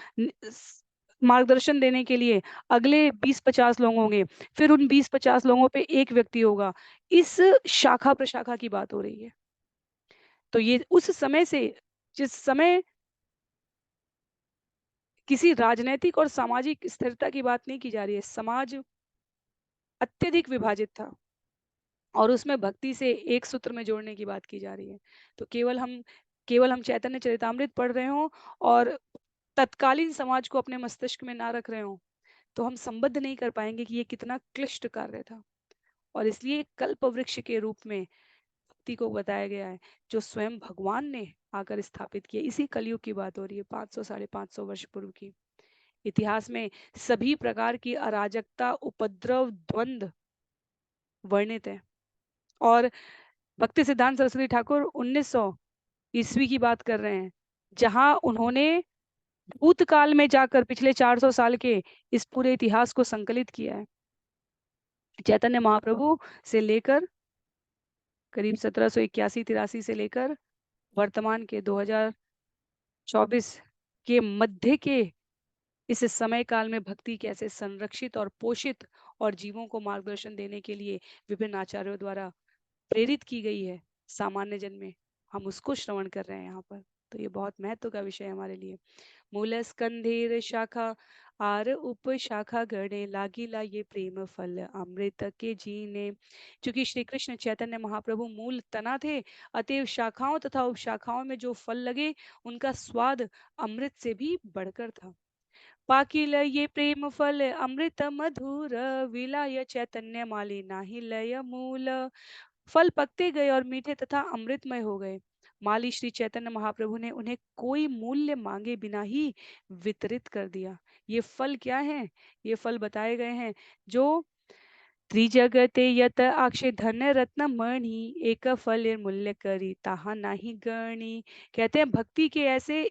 मार्गदर्शन देने के लिए अगले 20 50 लोग होंगे, फिर उन 20 50 लोगों पे एक व्यक्ति होगा। इस शाखा प्रशाखा की बात हो रही है। तो ये उस समय से, जिस समय किसी राजनीतिक और सामाजिक स्थिरता की बात नहीं की जा रही है, समाज अत्यधिक विभाजित था और उसमें भक्ति से एक सूत्र में जोड़ने की बात की जा रही है। तो केवल हम चैतन्य चरितामृत पढ़ रहे हों और तत्कालीन समाज को अपने मस्तिष्क में ना रख रहे हों, तो हम संबद्ध नहीं कर पाएंगे कि ये कितना क्लिष्ट कार्य था। और इसलिए कल्प वृक्ष के रूप में भक्ति को बताया गया है, जो स्वयं भगवान ने आकर स्थापित किया। इसी कलयुग की बात हो रही है, 500 550 वर्ष पूर्व की। इतिहास में सभी प्रकार की अराजकता, उपद्रव, द्वंद्व वर्णित है। और भक्ति सिद्धांत सरस्वती ठाकुर 1900 ईस्वी की बात कर रहे हैं, जहां उन्होंने भूतकाल में जाकर पिछले 400 साल के इस पूरे इतिहास को संकलित किया है। चैतन्य महाप्रभु से लेकर करीब 1781 83 से लेकर वर्तमान के 2024 के मध्य के इस समय काल में भक्ति कैसे संरक्षित और पोषित और जीवों को मार्गदर्शन देने के लिए विभिन्न आचार्यों द्वारा प्रेरित की गई है सामान्य जन में, हम उसको श्रवण कर रहे हैं यहाँ पर। तो ये बहुत महत्व का विषय है हमारे लिए। मूल स्कंधेर शाखा आर उप शाखा गणे लागिला ये प्रेम फल अमृत के जीने। क्योंकि श्री कृष्ण चैतन्य महाप्रभु मूल तना थे, अतएव शाखाओं तथा उपशाखाओं में जो फल लगे उनका स्वाद अमृत से भी बढ़कर था। पाकिल ये प्रेम फल अमृत मधुर विलाय चैतन्य माली नाही लय मूल। फल पकते गए और मीठे तथा अमृतमय हो गए। माली श्री चैतन्य महाप्रभु ने उन्हें कोई मूल्य मांगे बिना ही वितरित कर दिया। ये फल क्या है? ये फल बताए गए हैं, जो त्रिजगते यत अक्षय धन रत्न मणि एक फल मूल्य करी ताहा नाही गणी। कहते हैं भक्ति के ऐसे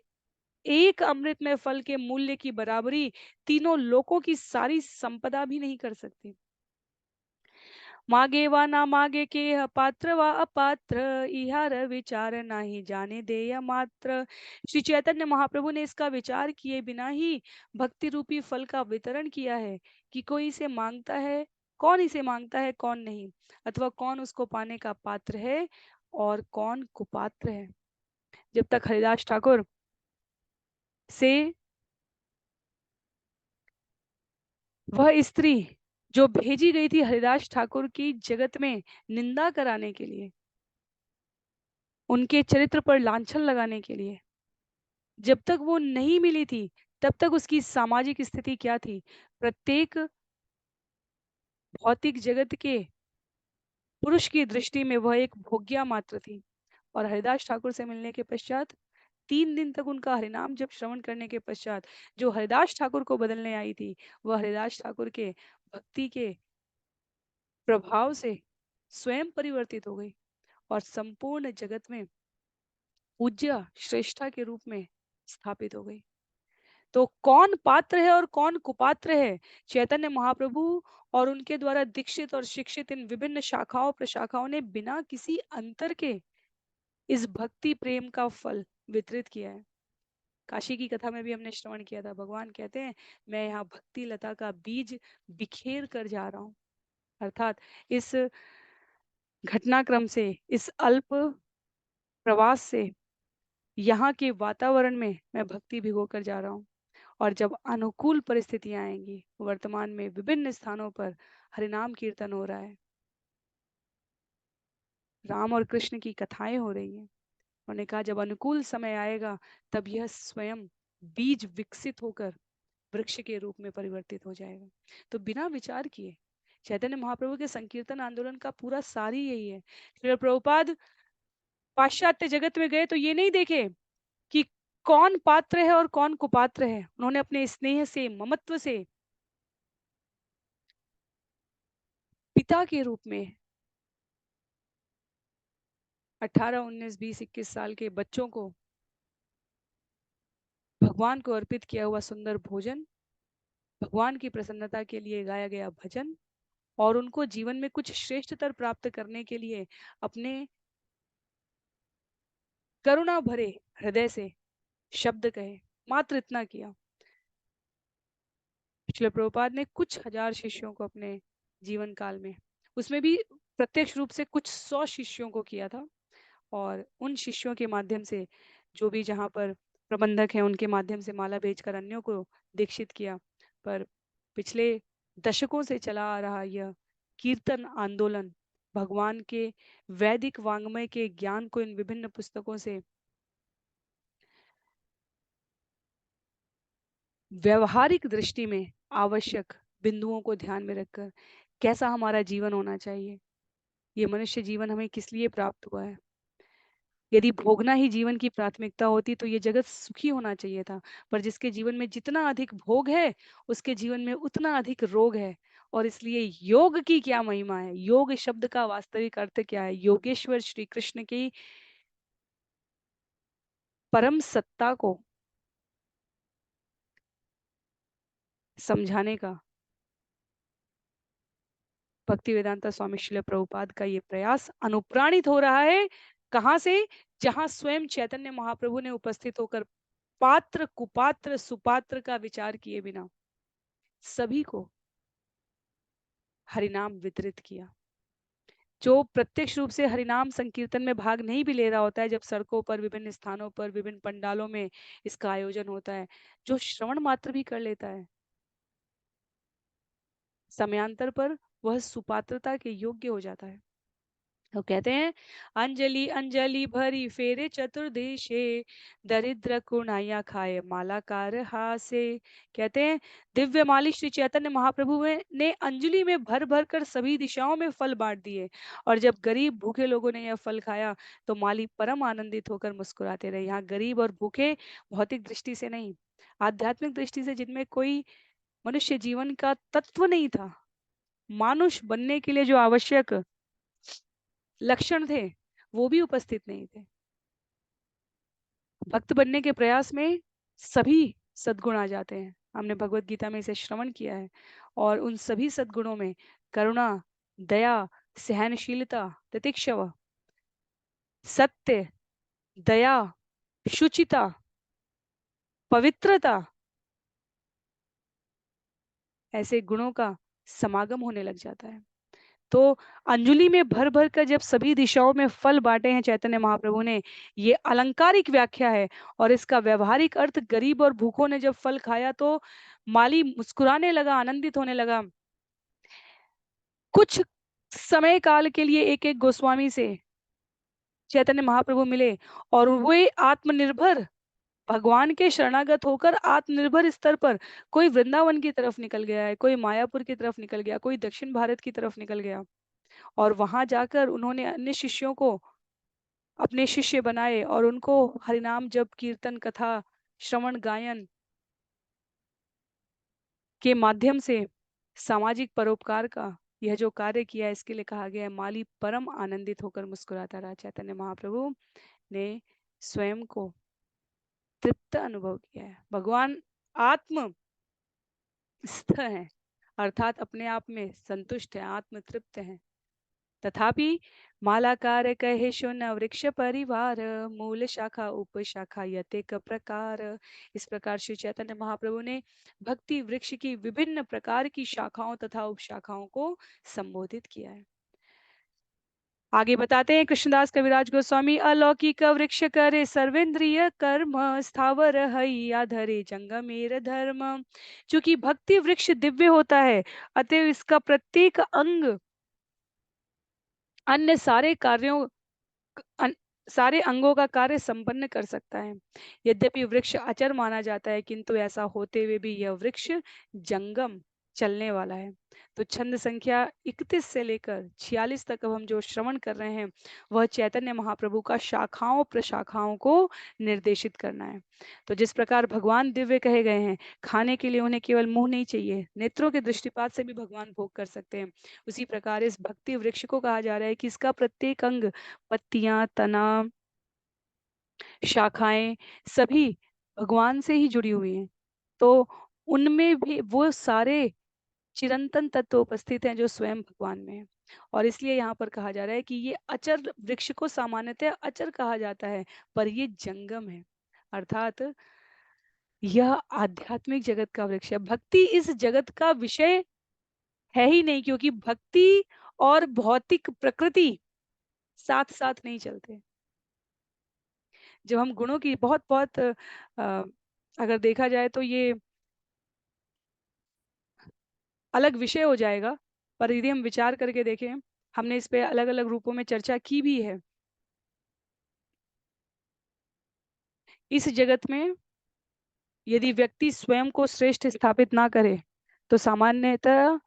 एक अमृत में फल के मूल्य की बराबरी तीनों लोकों की सारी संपदा भी नहीं कर सकती। मागे वा ना मागे के पात्र वा अपात्र इहार विचार नाही जाने देय मात्र। श्री चैतन्य महाप्रभु ने इसका विचार किए बिना ही भक्ति रूपी फल का वितरण किया है कि कोई इसे मांगता है, कौन इसे मांगता है, कौन नहीं, अथवा कौन उसको पाने का पात्र है और कौन कुपात्र है। जब तक हरिदास ठाकुर से वह स्त्री जो भेजी गई थी हरिदास ठाकुर की जगत में निंदा कराने के लिए, उनके चरित्र पर लांछन लगाने के लिए, जब तक वो नहीं मिली थी तब तक उसकी सामाजिक स्थिति क्या थी? प्रत्येक भौतिक जगत के पुरुष की दृष्टि में वह एक भोग्या मात्र थी। और हरिदास ठाकुर से मिलने के पश्चात 3 दिन तक उनका हरिनाम जब श्रवण करने के पश्चात जो हरिदास ठाकुर को बदलने आई थी, वह हरिदास ठाकुर के भक्ति के प्रभाव से स्वयं परिवर्तित हो गई और संपूर्ण जगत में पूज्य श्रेष्ठा के रूप में स्थापित हो गई। तो कौन पात्र है और कौन कुपात्र है? चैतन्य महाप्रभु और उनके द्वारा दीक्षित और शिक्षित इन विभिन्न शाखाओं प्रशाखाओं ने बिना किसी अंतर के इस भक्ति प्रेम का फल वितरित किया है। काशी की कथा में भी हमने श्रवण किया था, भगवान कहते हैं मैं यहाँ भक्ति लता का बीज बिखेर कर जा रहा हूँ। अर्थात इस घटनाक्रम से, इस अल्प प्रवास से यहाँ के वातावरण में मैं भक्ति भिगो कर जा रहा हूँ। और जब अनुकूल परिस्थितियां आएंगी, वर्तमान में विभिन्न स्थानों पर हरिनाम कीर्तन हो रहा है, राम और कृष्ण की कथाएं हो रही हैं। उन्होंने कहा जब अनुकूल समय आएगा तब यह स्वयं बीज विकसित होकर वृक्ष के रूप में परिवर्तित हो जाएगा। तो बिना विचार किए चैतन्य महाप्रभु के संकीर्तन आंदोलन का पूरा सार ही यही है। श्रील प्रभुपाद पाश्चात्य जगत में गए तो ये नहीं देखे कि कौन पात्र है और कौन कुपात्र है। उन्होंने अपने स्नेह से, ममत्व से पिता के रूप में 18, 19, 20, 21 साल के बच्चों को भगवान को अर्पित किया हुआ सुंदर भोजन, भगवान की प्रसन्नता के लिए गाया गया भजन, और उनको जीवन में कुछ श्रेष्ठतर प्राप्त करने के लिए अपने करुणा भरे हृदय से शब्द कहे, मात्र इतना किया। श्रील प्रभुपाद ने कुछ हजार शिष्यों को अपने जीवन काल में, उसमें भी प्रत्यक्ष रूप से कुछ 100 शिष्यों को किया था, और उन शिष्यों के माध्यम से जो भी जहाँ पर प्रबंधक हैं उनके माध्यम से माला भेजकर अन्यों को दीक्षित किया। पर पिछले दशकों से चला आ रहा यह कीर्तन आंदोलन भगवान के वैदिक वांग्मय के ज्ञान को इन विभिन्न पुस्तकों से व्यवहारिक दृष्टि में आवश्यक बिंदुओं को ध्यान में रखकर कैसा हमारा जीवन होना चाहिए, ये मनुष्य जीवन हमें किस लिए प्राप्त हुआ है। यदि भोगना ही जीवन की प्राथमिकता होती तो ये जगत सुखी होना चाहिए था। पर जिसके जीवन में जितना अधिक भोग है उसके जीवन में उतना अधिक रोग है। और इसलिए योग की क्या महिमा है, योग शब्द का वास्तविक अर्थ क्या है, योगेश्वर श्री कृष्ण की परम सत्ता को समझाने का भक्ति वेदांता स्वामी श्रील प्रभुपाद का ये प्रयास अनुप्राणित हो रहा है। कहाँ से? जहां स्वयं चैतन्य महाप्रभु ने उपस्थित होकर पात्र कुपात्र सुपात्र का विचार किए बिना सभी को हरिनाम वितरित किया। जो प्रत्यक्ष रूप से हरिनाम संकीर्तन में भाग नहीं भी ले रहा होता है, जब सड़कों पर, विभिन्न स्थानों पर, विभिन्न पंडालों में इसका आयोजन होता है, जो श्रवण मात्र भी कर लेता है, समयांतर पर वह सुपात्रता के योग्य हो जाता है। तो कहते हैं अंजलि अंजलि भरी फेरे चतुर्देशे, दरिद्र कुणाया खाए मालाकार हासे। कहते हैं दिव्य माली श्री चैतन्य महाप्रभु ने अंजलि में भर भर कर सभी दिशाओं में फल बांट दिए, और जब गरीब भूखे लोगों ने यह फल खाया तो माली परम आनंदित होकर मुस्कुराते रहे। यहाँ गरीब और भूखे भौतिक दृष्टि से नहीं, आध्यात्मिक दृष्टि से, जिनमें कोई मनुष्य जीवन का तत्व नहीं था, मानुष बनने के लिए जो आवश्यक लक्षण थे वो भी उपस्थित नहीं थे। भक्त बनने के प्रयास में सभी सद्गुण आ जाते हैं। हमने भगवत गीता में इसे श्रवण किया है। और उन सभी सद्गुणों में करुणा, दया, सहनशीलता, तितिक्षव, सत्य, दया, शुचिता, पवित्रता, ऐसे गुणों का समागम होने लग जाता है। तो अंजलि में भर भर कर जब सभी दिशाओं में फल बांटे हैं चैतन्य महाप्रभु ने, ये अलंकारिक व्याख्या है। और इसका व्यवहारिक अर्थ, गरीब और भूखों ने जब फल खाया तो माली मुस्कुराने लगा, आनंदित होने लगा। कुछ समय काल के लिए एक एक गोस्वामी से चैतन्य महाप्रभु मिले, और वे आत्मनिर्भर भगवान के शरणागत होकर आत्मनिर्भर स्तर पर, कोई वृंदावन की तरफ निकल गया है, कोई मायापुर की तरफ निकल गया, कोई दक्षिण भारत की तरफ निकल गया, और वहां जाकर उन्होंने अन्य शिष्यों को अपने शिष्य बनाए, और उनको हरिनाम जप, कीर्तन, कथा, श्रवण, गायन के माध्यम से सामाजिक परोपकार का यह जो कार्य किया है, इसके लिए कहा गया है माली परम आनंदित होकर मुस्कुराता रहा। चैतन्य महाप्रभु ने स्वयं को तृप्त अनुभव किया है। भगवान आत्म स्थ है, अर्थात अपने आप में संतुष्ट है, आत्म तृप्त है। तथापि मालाकार कहे सुन वृक्ष परिवार, मूल शाखा उपशाखा यतेक प्रकार। इस प्रकार श्री चैतन्य महाप्रभु ने भक्ति वृक्ष की विभिन्न प्रकार की शाखाओं तथा उपशाखाओं को संबोधित किया है। आगे बताते हैं कृष्णदास कविराज गोस्वामी, अलौकिक वृक्ष करे सर्वेंद्रिय कर्म, स्थावर हैया धरे जंगमेर धर्म। चूंकि भक्ति वृक्ष दिव्य होता है, अतः इसका प्रत्येक अंग अन्य सारे कार्यों अन, सारे अंगों का कार्य संपन्न कर सकता है। यद्यपि वृक्ष अचर माना जाता है, किंतु ऐसा होते हुए भी यह वृक्ष जंगम, चलने वाला है। तो छंद संख्या 31 से लेकर 46 तक अब हम जो श्रवण कर रहे हैं, वह चैतन्य महाप्रभु का शाखाओं प्रशाखाओं को निर्देशित करना है। तो जिस प्रकार भगवान दिव्य कहे गए हैं, खाने के लिए उन्हें केवल मुंह नहीं चाहिए, नेत्रों के दृष्टिपात से भी भगवान भोग कर सकते हैं। उसी प्रकार इस भक्ति वृक्ष को कहा जा रहा है कि इसका प्रत्येक अंग, पत्तियां, तना, शाखाएं, सभी भगवान से ही जुड़ी हुई हैं। तो उनमें भी वो सारे चिरंतन तत्व उपस्थित हैं जो स्वयं भगवान में है। और इसलिए यहाँ पर कहा जा रहा है कि ये अचर वृक्ष को सामान्यतः अचर कहा जाता है, पर ये जंगम है, अर्थात यह आध्यात्मिक जगत का वृक्ष है। भक्ति इस जगत का विषय है ही नहीं, क्योंकि भक्ति और भौतिक प्रकृति साथ साथ नहीं चलते। जब हम गुणों की बहुत बहुत अगर देखा जाए तो ये अलग विषय हो जाएगा, पर यदि हम विचार करके देखें, हमने इस पे अलग अलग रूपों में चर्चा की भी है। इस जगत में यदि व्यक्ति स्वयं को श्रेष्ठ स्थापित ना करे, तो सामान्यतः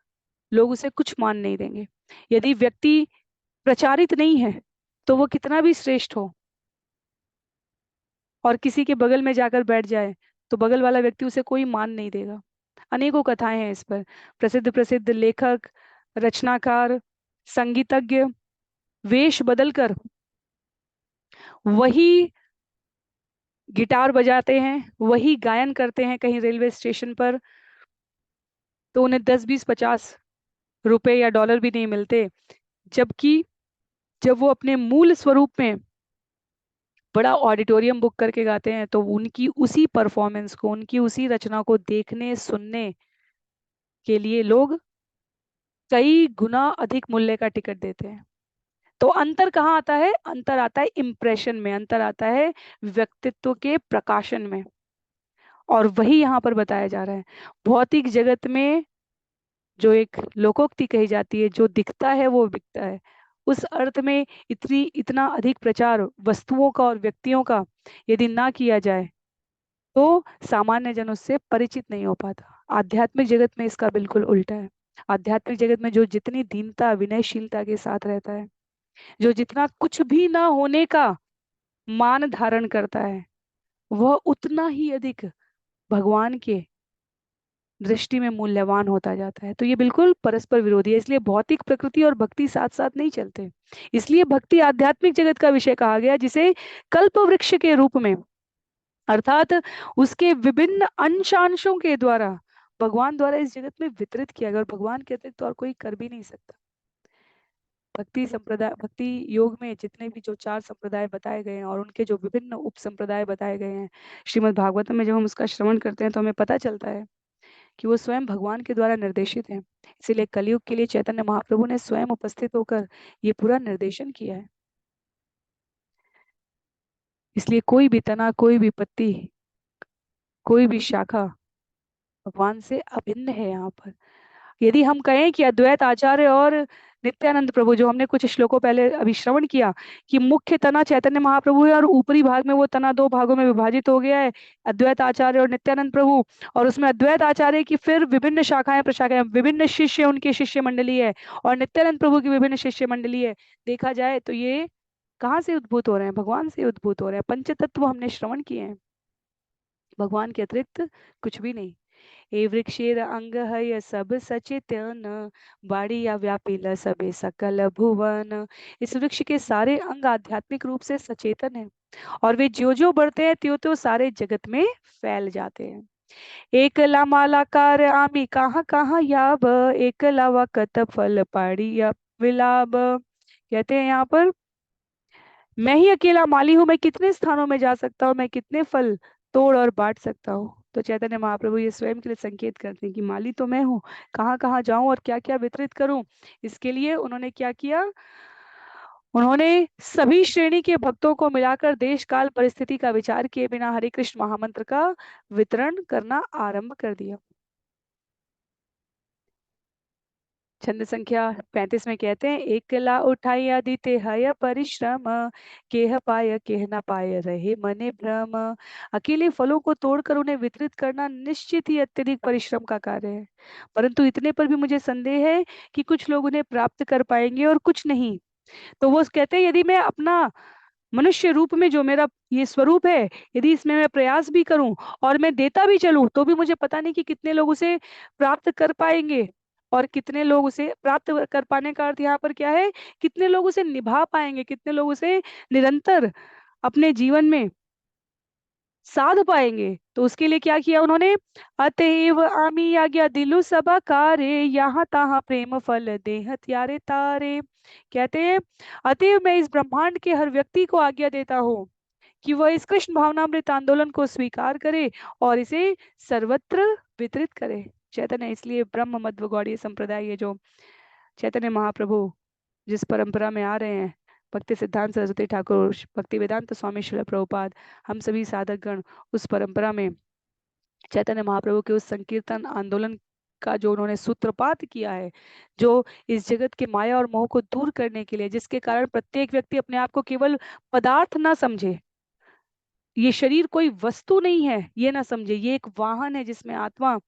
लोग उसे कुछ मान नहीं देंगे। यदि व्यक्ति प्रचारित नहीं है, तो वो कितना भी श्रेष्ठ हो और किसी के बगल में जाकर बैठ जाए, तो बगल वाला व्यक्ति उसे कोई मान नहीं देगा। अनेकों कथाएं हैं इस पर। प्रसिद्ध प्रसिद्ध लेखक, रचनाकार, संगीतज्ञ वेश बदलकर वही गिटार बजाते हैं, वही गायन करते हैं कहीं रेलवे स्टेशन पर, तो उन्हें 10, 20, 50 रुपए या डॉलर भी नहीं मिलते। जबकि जब वो अपने मूल स्वरूप में बड़ा ऑडिटोरियम बुक करके गाते हैं, तो उनकी उसी परफॉर्मेंस को, उनकी उसी रचना को देखने सुनने के लिए लोग कई गुना अधिक मूल्य का टिकट देते हैं। तो अंतर कहाँ आता है? अंतर आता है इम्प्रेशन में, अंतर आता है व्यक्तित्व के प्रकाशन में। और वही यहाँ पर बताया जा रहा है। भौतिक जगत में जो एक लोकोक्ति कही जाती है, जो दिखता है वो बिकता है, उस अर्थ में इतना अधिक प्रचार वस्तुओं का और व्यक्तियों का यदि ना किया जाए, तो सामान्य जन उससे परिचित नहीं हो पाता। आध्यात्मिक जगत में इसका बिल्कुल उल्टा है। आध्यात्मिक जगत में जो जितनी दीनता विनयशीलता के साथ रहता है, जो जितना कुछ भी ना होने का मान धारण करता है, वह उतना ही अधिक भगवान के दृष्टि में मूल्यवान होता जाता है। तो ये बिल्कुल परस्पर विरोधी है। इसलिए भौतिक प्रकृति और भक्ति साथ साथ नहीं चलते। इसलिए भक्ति आध्यात्मिक जगत का विषय कहा गया, जिसे कल्प वृक्ष के रूप में, अर्थात उसके विभिन्न अंशांशों के द्वारा भगवान द्वारा इस जगत में वितरित किया गया, और भगवान के अतिरिक्त तो और कोई कर भी नहीं सकता। भक्ति संप्रदाय, भक्ति योग में जितने भी जो 4 संप्रदाय बताए गए हैं और उनके जो विभिन्न उप संप्रदाय बताए गए हैं, श्रीमद् भागवतम में जब हम उसका श्रवण करते हैं, तो हमें पता चलता है कि वो स्वयं भगवान के द्वारा निर्देशित है। इसीलिए कलयुग के लिए चैतन्य महाप्रभु ने स्वयं उपस्थित होकर ये पूरा निर्देशन किया है। इसलिए कोई भी तना, कोई भी पत्ती, कोई भी शाखा भगवान से अभिन्न है यहाँ पर। यदि हम कहें कि अद्वैत आचार्य और नित्यानंद प्रभु, जो हमने कुछ श्लोकों पहले अभी श्रवण किया, कि मुख्य तना चैतन्य महाप्रभु है और ऊपरी भाग में वो तना 2 भागों में विभाजित हो गया है, अद्वैत आचार्य और नित्यानंद प्रभु। और उसमें अद्वैत आचार्य की फिर विभिन्न शाखाएं प्रशाखाएं, विभिन्न शिष्य, उनकी शिष्य मंडली है, और नित्यानंद प्रभु की विभिन्न शिष्य मंडली है। देखा जाए तो ये कहाँ से उद्भूत हो रहे हैं? भगवान से उद्भूत हो रहे हैं। पंचतत्व हमने श्रवण किए हैं, भगवान के अतिरिक्त कुछ भी नहीं। ए वृक्षेर अंग है सब सचेतन, बाड़िया व्यापिल सबे सकल भुवन। इस वृक्ष के सारे अंग आध्यात्मिक रूप से सचेतन है, और वे ज्यो ज्यो बढ़ते हैं त्यों त्यों सारे जगत में फैल जाते हैं। एकला मालाकार आमी कहाँ कहाँ याब, एकला वकत फल पाड़िया विलाब। कहते हैं यहाँ पर, मैं ही अकेला माली हूँ, मैं कितने स्थानों में जा सकता हूँ, मैं कितने फल तोड़ और बांट सकता हूँ। तो चैतन्य महाप्रभु ये स्वयं के लिए संकेत करते हैं कि माली तो मैं हूँ, कहाँ कहाँ जाऊं और क्या क्या वितरित करूं। इसके लिए उन्होंने क्या किया? उन्होंने सभी श्रेणी के भक्तों को मिलाकर देश काल परिस्थिति का विचार किए बिना हरे कृष्ण महामंत्र का वितरण करना आरंभ कर दिया। छंद संख्या 35 में कहते हैं, एकला उठाई आदित्य हय परिश्रम, केह पाय केह न पाय रहे मने भ्रम। अकेले फलों को तोड़कर उन्हें वितरित करना निश्चित ही अत्यधिक परिश्रम का कार्य है, परंतु इतने पर भी मुझे संदेह है कि कुछ लोग उन्हें प्राप्त कर पाएंगे और कुछ नहीं। तो वो कहते हैं, यदि मैं अपना मनुष्य रूप में जो मेरा ये स्वरूप है, यदि इसमें मैं प्रयास भी करूं और मैं देता भी चलूं, तो भी मुझे पता नहीं कि कितने लोग उसे प्राप्त कर पाएंगे और कितने लोग उसे प्राप्त कर पाने का अर्थ यहाँ पर क्या है, कितने लोग उसे निभा पाएंगे, कितने लोग उसे निरंतर अपने जीवन में साध पाएंगे। तो उसके लिए क्या किया उन्होंने, अतएव आमी आज्ञा दिलु सबा कारे, यहाँ तहाँ प्रेम फल देह त्यारे तारे। कहते हैं, अतएव मैं इस ब्रह्मांड के हर व्यक्ति को आज्ञा देता हूँ कि वह इस कृष्ण भावनामृत आंदोलन को स्वीकार करे और इसे सर्वत्र वितरित करे। चैतन्य, इसलिए ब्रह्म मध्व गौड़ीय संप्रदाय, ये जो चैतन्य महाप्रभु जिस परंपरा में आ रहे हैं, भक्ति सिद्धांत सरस्वती ठाकुर, भक्ति वेदांत स्वामी श्रील प्रभुपाद, हम सभी साधक गण उस परंपरा में चैतन्य महाप्रभु के उस संकीर्तन आंदोलन का जो उन्होंने सूत्रपात किया है, जो इस जगत के माया और मोह को दूर करने के लिए, जिसके कारण प्रत्येक व्यक्ति अपने आप को केवल पदार्थ ना समझे, ये शरीर कोई वस्तु नहीं है ये ना समझे, ये एक वाहन है जिसमें आत्मा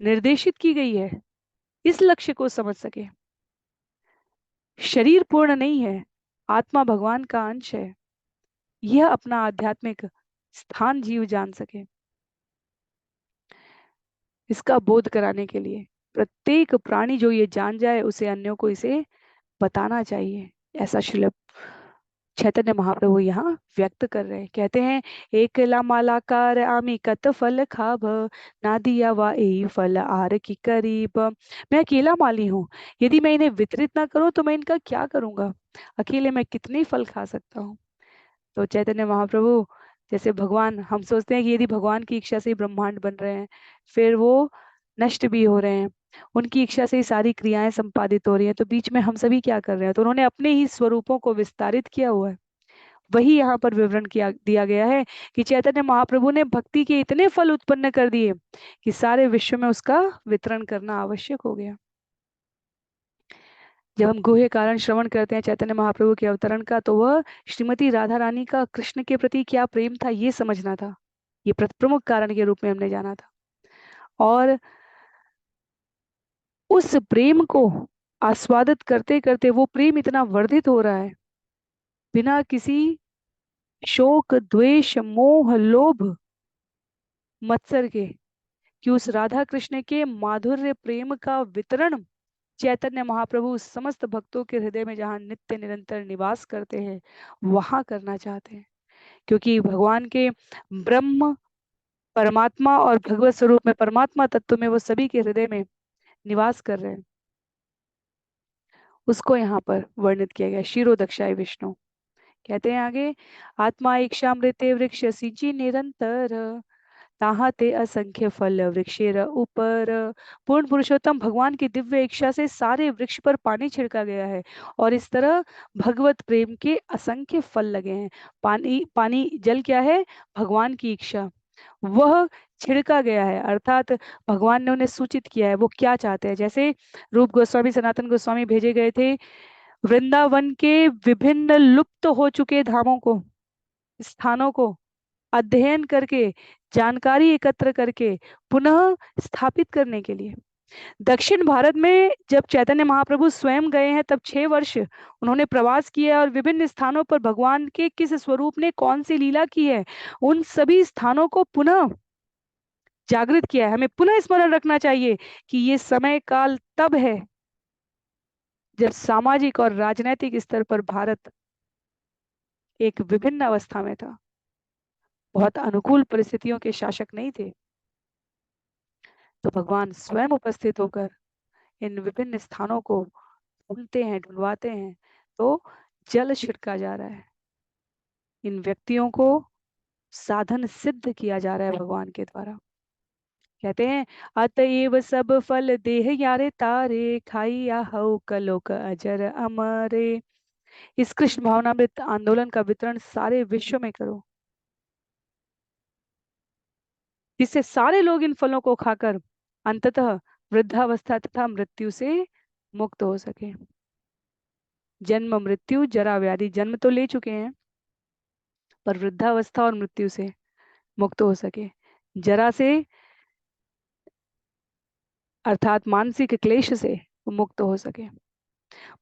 निर्देशित की गई है, इस लक्ष्य को समझ सके। शरीर पूर्ण नहीं है, आत्मा भगवान का अंश है, यह अपना आध्यात्मिक स्थान जीव जान सके, इसका बोध कराने के लिए प्रत्येक प्राणी जो ये जान जाए, उसे अन्यों को इसे बताना चाहिए। ऐसा श्रील चैतन्य महाप्रभु यहाँ व्यक्त कर रहे हैं। कहते हैं, एकला मालाकार आमी कत फल खाब, ना दिया वा ए फल आर की करीब। मैं अकेला माली हूँ, यदि मैं इन्हें वितरित ना करूं तो मैं इनका क्या करूंगा, अकेले मैं कितने फल खा सकता हूँ। तो चैतन्य महाप्रभु, जैसे भगवान, हम सोचते हैं कि यदि भगवान की इच्छा से ही ब्रह्मांड बन रहे हैं, फिर वो नष्ट भी हो रहे हैं, उनकी इच्छा से ही सारी क्रियाएं संपादित हो रही हैं, तो बीच में हम सभी क्या कर रहे हैं। तो उन्होंने अपने ही स्वरूपों को विस्तारित किया हुआ है, वही यहाँ पर विवरण किया दिया गया है कि चैतन्य महाप्रभु ने भक्ति के इतने फल उत्पन्न कर दिए कि सारे विश्व में उसका वितरण करना आवश्यक हो गया। जब हम गुह्य कारण श्रवण करते हैं चैतन्य महाप्रभु के अवतरण का, तो वह श्रीमती राधा रानी का कृष्ण के प्रति क्या प्रेम था ये समझना था, ये प्रमुख कारण के रूप में हमने जाना था। और उस प्रेम को आस्वादित करते करते वो प्रेम इतना वर्धित हो रहा है, बिना किसी शोक द्वेष मोह लोभ मत्सर के, कि उस राधा कृष्ण के माधुर्य प्रेम का वितरण चैतन्य महाप्रभु समस्त भक्तों के हृदय में जहाँ नित्य निरंतर निवास करते हैं वहां करना चाहते हैं। क्योंकि भगवान के ब्रह्म परमात्मा और भगवत स्वरूप में, परमात्मा तत्व में वो सभी के हृदय में निवास कर रहे हैं, उसको यहाँ पर वर्णित किया गया। शिरो दक्षाय विष्णु। कहते हैं आगे, आत्मा इक्षामृते वृक्ष सिंची निरंतर, ताहाते असंख्य फल वृक्षेर ऊपर। पूर्ण पुरुषोत्तम भगवान की दिव्य इच्छा से सारे वृक्ष पर पानी छिड़का गया है और इस तरह भगवत प्रेम के असंख्य फल लगे हैं। पानी, पानी जल क्या है, भगवान की इच्छा, वह छिड़का गया है, अर्थात भगवान ने उन्हें सूचित किया है वो क्या चाहते हैं। जैसे रूप गोस्वामी सनातन गोस्वामी भेजे गए थे वृंदावन के विभिन्न लुप्त हो चुके धामों को, स्थानों को अध्ययन करके, जानकारी एकत्र करके पुनः स्थापित करने के लिए। दक्षिण भारत में जब चैतन्य महाप्रभु स्वयं गए हैं, तब 6 वर्ष उन्होंने प्रवास किया और विभिन्न स्थानों पर भगवान के किस स्वरूप ने कौन सी लीला की है, उन सभी स्थानों को पुनः जागृत किया है। हमें पुनः स्मरण रखना चाहिए कि ये समय काल तब है जब सामाजिक और राजनैतिक स्तर पर भारत एक विभिन्न अवस्था में था, बहुत अनुकूल परिस्थितियों के शासक नहीं थे। तो भगवान स्वयं उपस्थित होकर इन विभिन्न स्थानों को ढूंढते हैं, ढूंढवाते हैं, तो जल छिड़का जा रहा है, इन व्यक्तियों को साधन सिद्ध किया जा रहा है भगवान के द्वारा। कहते हैं, अतएव सब फल देह यारे तारे, खाइया हऊ कलोक अजर अमरे। इस कृष्ण भावनामृत आंदोलन का वितरण सारे विश्व में करो, जिससे सारे लोग इन फलों को खाकर अंततः वृद्धावस्था तथा मृत्यु से मुक्त हो सके। जन्म मृत्यु जरा व्याधि, जन्म तो ले चुके हैं पर वृद्धावस्था और मृत्यु से मुक्त हो सके, जरा से अर्थात मानसिक क्लेश से मुक्त हो सके,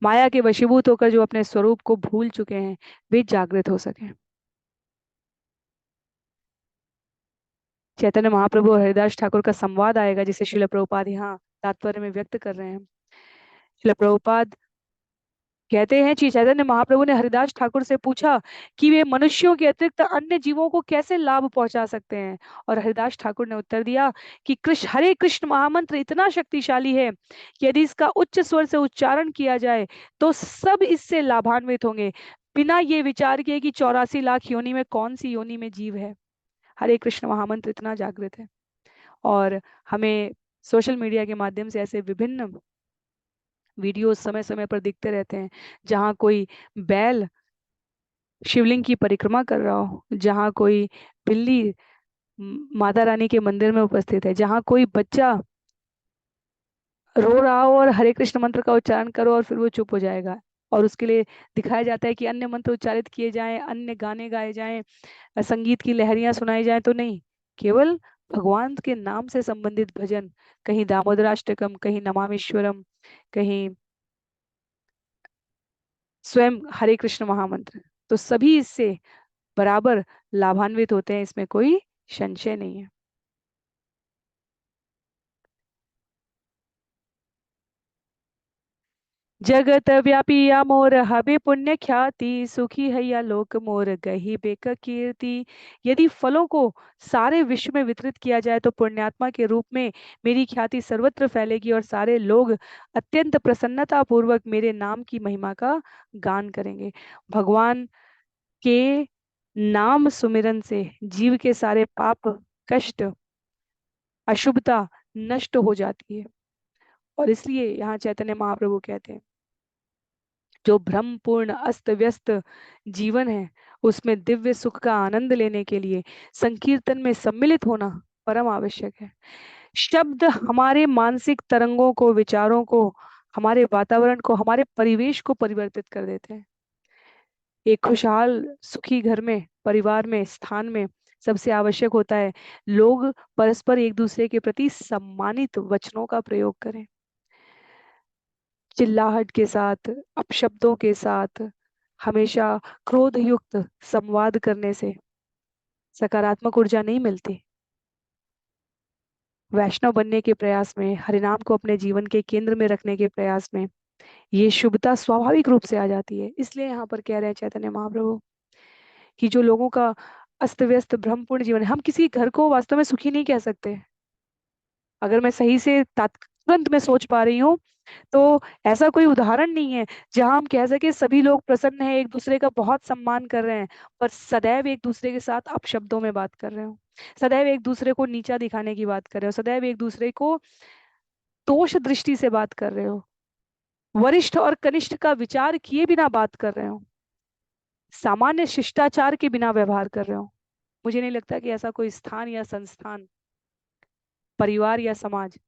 माया के वशीभूत होकर जो अपने स्वरूप को भूल चुके हैं वे जागृत हो सके। चैतन्य महाप्रभु और हरिदास ठाकुर का संवाद आएगा जिसे श्रील प्रभुपाद यहाँ तात्पर्य में व्यक्त कर रहे हैं। श्रील प्रभुपाद कहते हैं कि चैतन्य महाप्रभु ने हरिदास ठाकुर से पूछा कि वे मनुष्यों के अतिरिक्त अन्य जीवों को कैसे लाभ पहुंचा सकते हैं, और हरिदास ठाकुर ने उत्तर दिया कि कृष्ण हरे कृष्ण महामंत्र इतना शक्तिशाली है कि यदि इसका उच्च स्वर से उच्चारण किया जाए तो सब इससे लाभान्वित होंगे, बिना ये विचार किए कि 84 लाख योनि में कौन सी योनि में जीव है। हरे कृष्ण महामंत्र इतना जागृत है, और हमें सोशल मीडिया के माध्यम से ऐसे विभिन्न वीडियो समय समय पर दिखते रहते हैं जहाँ कोई बैल शिवलिंग की परिक्रमा कर रहा हो, जहाँ कोई बिल्ली माता रानी के मंदिर में उपस्थित है, जहाँ कोई बच्चा रो रहा हो और हरे कृष्ण मंत्र का उच्चारण करो और फिर वो चुप हो जाएगा, और उसके लिए दिखाया जाता है कि अन्य मंत्र उच्चारित किए जाएं, अन्य गाने गाए जाएं, संगीत की लहरियां सुनाई जाएं, तो नहीं, केवल भगवान के नाम से संबंधित भजन, कहीं दामोदराष्टकम, कहीं नमामीश्वरम, कहीं स्वयं हरे कृष्ण महामंत्र, तो सभी इससे बराबर लाभान्वित होते हैं, इसमें कोई संशय नहीं है। जगत व्यापी या मोर हबे पुण्य ख्याति, सुखी है या लोक मोर गही बेक कीर्ति। यदि फलों को सारे विश्व में वितरित किया जाए तो पुण्यात्मा के रूप में मेरी ख्याति सर्वत्र फैलेगी और सारे लोग अत्यंत प्रसन्नता पूर्वक मेरे नाम की महिमा का गान करेंगे। भगवान के नाम सुमिरन से जीव के सारे पाप, कष्ट, अशुभता नष्ट हो जाती है, और इसलिए यहाँ चैतन्य महाप्रभु कहते हैं जो भ्रमपूर्ण अस्त व्यस्त जीवन है उसमें दिव्य सुख का आनंद लेने के लिए संकीर्तन में सम्मिलित होना परम आवश्यक है। शब्द हमारे मानसिक तरंगों को, विचारों को, हमारे वातावरण को, हमारे परिवेश को परिवर्तित कर देते हैं। एक खुशहाल सुखी घर में, परिवार में, स्थान में सबसे आवश्यक होता है लोग परस्पर एक दूसरे के प्रति सम्मानित वचनों का प्रयोग करें। चिल्लाहट के साथ, अपशब्दों के साथ, हमेशा क्रोध युक्त संवाद करने से सकारात्मक ऊर्जा नहीं मिलती। वैष्णव बनने के प्रयास में, हरिनाम को अपने जीवन के केंद्र में रखने के प्रयास में ये शुभता स्वाभाविक रूप से आ जाती है। इसलिए यहाँ पर कह रहे हैं चैतन्य महाप्रभु कि जो लोगों का अस्त व्यस्त भ्रमपूर्ण जीवन है, हम किसी घर को वास्तव में सुखी नहीं कह सकते। अगर मैं सही से तुरंत में सोच पा रही हूँ तो ऐसा कोई उदाहरण नहीं है जहां हम कह सके सभी लोग प्रसन्न हैं, एक दूसरे का बहुत सम्मान कर रहे हैं, पर सदैव एक दूसरे के साथ अपशब्दों में बात कर रहे हो, सदैव एक दूसरे को नीचा दिखाने की बात कर रहे हो, सदैव एक दूसरे को दोष दृष्टि से बात कर रहे हो, वरिष्ठ और कनिष्ठ का विचार किए बिना बात कर रहे हो, सामान्य शिष्टाचार के बिना व्यवहार कर रहे हो। मुझे नहीं लगता कि ऐसा कोई स्थान या संस्थान, परिवार या समाज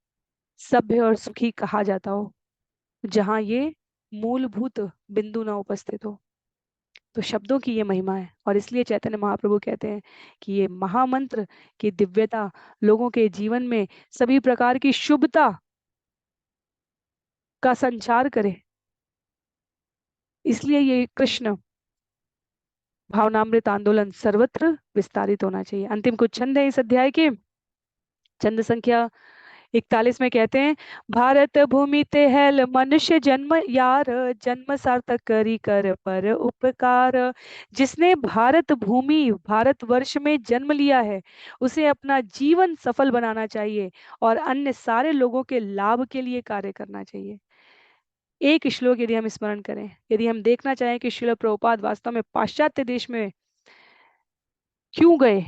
सभ्य और सुखी कहा जाता हो जहां ये मूलभूत बिंदु ना उपस्थित हो। तो शब्दों की ये महिमा है, और इसलिए चैतन्य महाप्रभु कहते हैं कि ये महामंत्र की दिव्यता लोगों के जीवन में सभी प्रकार की शुभता का संचार करे। इसलिए ये कृष्ण भावनामृत आंदोलन सर्वत्र विस्तारित होना चाहिए। अंतिम कुछ छंद है इस अध्याय के। छंद संख्या 41 में कहते हैं, भारत भूमि ते हैल मनुष्य जन्म यार, जन्म सार्थक करी कर पर उपकार। जिसने भारत भूमि, भारत वर्ष में जन्म लिया है उसे अपना जीवन सफल बनाना चाहिए और अन्य सारे लोगों के लाभ के लिए कार्य करना चाहिए। एक श्लोक यदि हम स्मरण करें, यदि हम देखना चाहें कि श्रील प्रभुपाद वास्तव में पाश्चात्य देश में क्यों गए,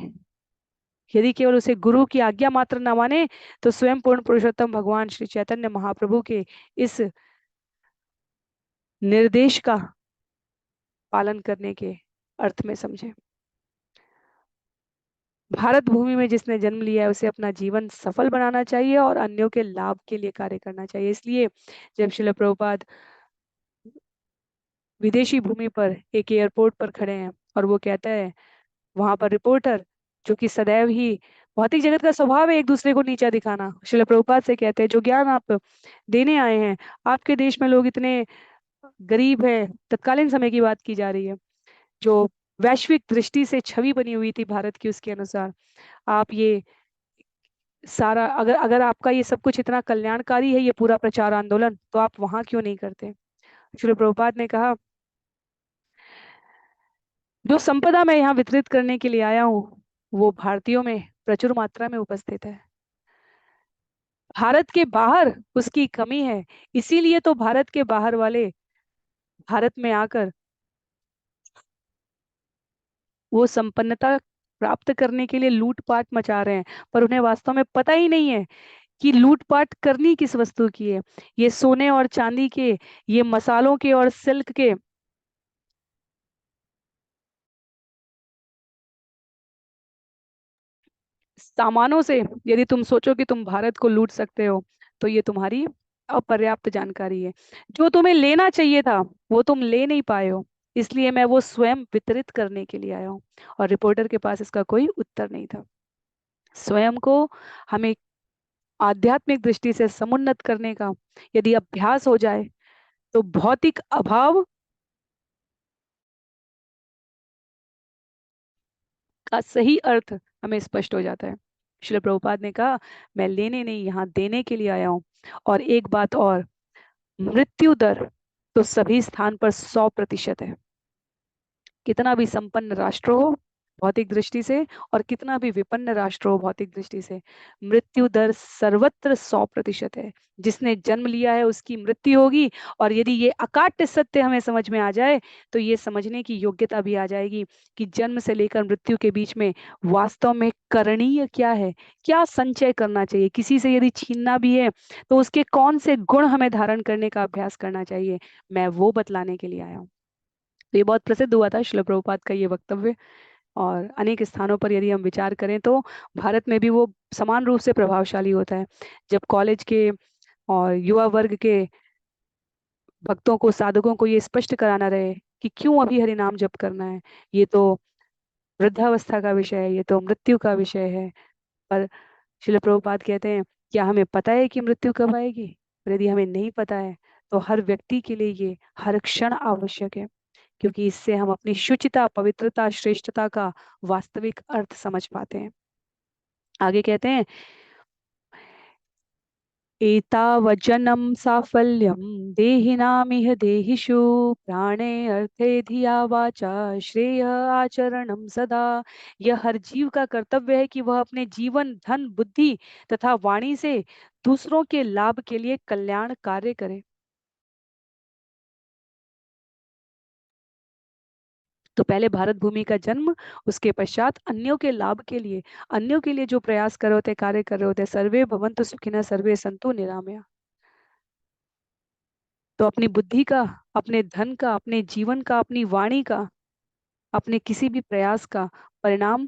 यदि केवल उसे गुरु की आज्ञा मात्र न माने तो स्वयं पूर्ण पुरुषोत्तम भगवान श्री चैतन्य महाप्रभु के इस निर्देश का पालन करने के अर्थ में समझे। भारत भूमि में जिसने जन्म लिया है उसे अपना जीवन सफल बनाना चाहिए और अन्यों के लाभ के लिए कार्य करना चाहिए। इसलिए जब श्रील प्रभुपाद विदेशी भूमि पर एक एयरपोर्ट पर खड़े हैं और वो कहता है, वहां पर रिपोर्टर, जो कि सदैव ही भौतिक जगत का स्वभाव है एक दूसरे को नीचा दिखाना, श्रील प्रभुपाद से कहते हैं, जो ज्ञान आप देने आए हैं, आपके देश में लोग इतने गरीब है, तत्कालीन समय की बात की जा रही है, जो वैश्विक दृष्टि से छवि बनी हुई थी भारत की उसके अनुसार, आप ये सारा, अगर अगर आपका ये सब कुछ इतना कल्याणकारी है, ये पूरा प्रचार आंदोलन, तो आप वहां क्यों नहीं करते। श्री प्रभुपाद ने कहा, जो संपदा मैं यहाँ वितरित करने के लिए आया हूँ वो भारतीयों में प्रचुर मात्रा में उपस्थित है, भारत के बाहर उसकी कमी है। इसीलिए तो भारत के बाहर वाले भारत में आकर वो संपन्नता प्राप्त करने के लिए लूटपाट मचा रहे हैं, पर उन्हें वास्तव में पता ही नहीं है कि लूटपाट करनी किस वस्तु की है। ये सोने और चांदी के, ये मसालों के और सिल्क के सामानों से यदि तुम सोचो कि तुम भारत को लूट सकते हो, तो ये तुम्हारी अपर्याप्त जानकारी है। जो तुम्हें लेना चाहिए था वो तुम ले नहीं पाए हो, इसलिए मैं वो स्वयं वितरित करने के लिए आया हूँ। और रिपोर्टर के पास इसका कोई उत्तर नहीं था। स्वयं को हमें आध्यात्मिक दृष्टि से समुन्नत करने का यदि अभ्यास हो जाए, तो भौतिक अभाव का सही अर्थ हमें स्पष्ट हो जाता है। श्रील प्रभुपाद ने कहा, मैं लेने नहीं, यहाँ देने के लिए आया हूँ। और एक बात और, मृत्यु दर तो सभी स्थान पर 100% है। कितना भी संपन्न राष्ट्र हो भौतिक दृष्टि से, और कितना भी विपन्न राष्ट्र हो भौतिक दृष्टि से, मृत्यु दर सर्वत्र 100% है। जिसने जन्म लिया है उसकी मृत्यु होगी। और यदि ये अकाट्य सत्य हमें समझ में आ जाए, तो ये समझने की योग्यता भी आ जाएगी कि जन्म से लेकर मृत्यु के बीच में वास्तव में करणीय क्या है, क्या संचय करना चाहिए, किसी से यदि छीनना भी है तो उसके कौन से गुण हमें धारण करने का अभ्यास करना चाहिए, मैं वो बतलाने के लिए आया हूँ। तो ये बहुत प्रसिद्ध हुआ था श्रील प्रभुपाद का ये वक्तव्य। और अनेक स्थानों पर यदि हम विचार करें तो भारत में भी वो समान रूप से प्रभावशाली होता है। जब कॉलेज के और युवा वर्ग के भक्तों को, साधकों को ये स्पष्ट कराना रहे कि क्यों अभी हरि नाम जप करना है, ये तो वृद्धावस्था का विषय है, ये तो मृत्यु का विषय है। पर श्रील प्रभुपाद कहते हैं, क्या हमें पता है कि मृत्यु कब आएगी। और यदि हमें नहीं पता है तो हर व्यक्ति के लिए ये हर क्षण आवश्यक है, क्योंकि इससे हम अपनी शुचिता, पवित्रता, श्रेष्ठता का वास्तविक अर्थ समझ पाते हैं। आगे कहते हैं, एतावज्जनम साफल्यम देहिनामिह देहिषु प्राणे अर्थे धिया वाचा श्रेय आचरणम सदा। यह हर जीव का कर्तव्य है कि वह अपने जीवन, धन, बुद्धि तथा वाणी से दूसरों के लाभ के लिए कल्याण कार्य करे। तो पहले भारत भूमि का जन्म, उसके पश्चात अन्यों के लाभ के लिए, अन्यों के लिए जो प्रयास कर रहे होते, कार्य कर रहे होते, सर्वे भवन्तु सुखिनः सर्वे सन्तु निरामया। तो अपनी बुद्धि का, अपने धन का, अपने जीवन का, अपनी वाणी का, अपने किसी भी प्रयास का परिणाम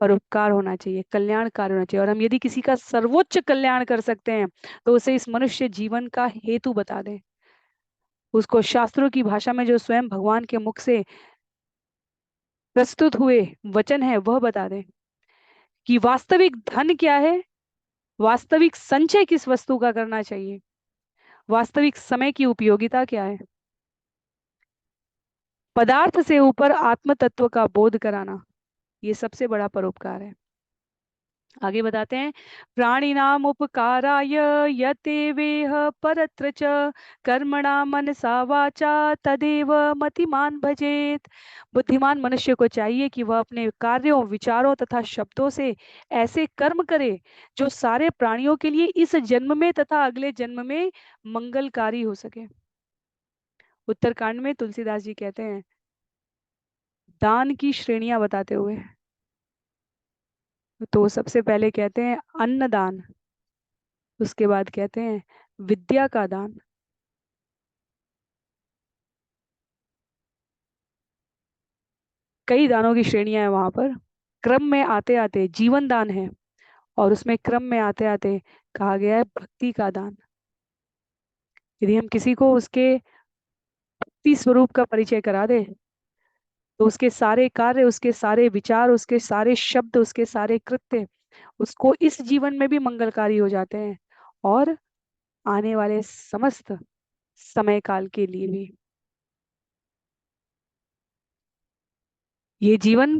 परोपकार होना चाहिए, कल्याणकार होना चाहिए। और हम यदि किसी का सर्वोच्च कल्याण कर सकते हैं तो उसे इस मनुष्य जीवन का हेतु बता दें, उसको शास्त्रों की भाषा में जो स्वयं भगवान के मुख से प्रस्तुत हुए वचन है वह बता दें कि वास्तविक धन क्या है, वास्तविक संचय किस वस्तु का करना चाहिए, वास्तविक समय की उपयोगिता क्या है। पदार्थ से ऊपर आत्म तत्व का बोध कराना, ये सबसे बड़ा परोपकार है। आगे बताते हैं, प्राणिनाम उपकाराय यतेवेह परत्र च कर्मणा मनसा वाचा तदेव मतिमान भजेत। बुद्धिमान मनुष्य को चाहिए कि वह अपने कार्यों, विचारों तथा शब्दों से ऐसे कर्म करे जो सारे प्राणियों के लिए इस जन्म में तथा अगले जन्म में मंगलकारी हो सके। उत्तरकांड में तुलसीदास जी कहते हैं, दान की श्रेणियां बताते हुए, तो सबसे पहले कहते हैं अन्नदान, उसके बाद कहते हैं विद्या का दान, कई दानों की श्रेणियां हैं वहां पर। क्रम में आते आते जीवन दान है, और उसमें क्रम में आते आते कहा गया है भक्ति का दान। यदि हम किसी को उसके भक्ति स्वरूप का परिचय करा दे, तो उसके सारे कार्य, उसके सारे विचार, उसके सारे शब्द, उसके सारे कृत्य उसको इस जीवन में भी मंगलकारी हो जाते हैं, और आने वाले समस्त समय काल के लिए भी। ये जीवन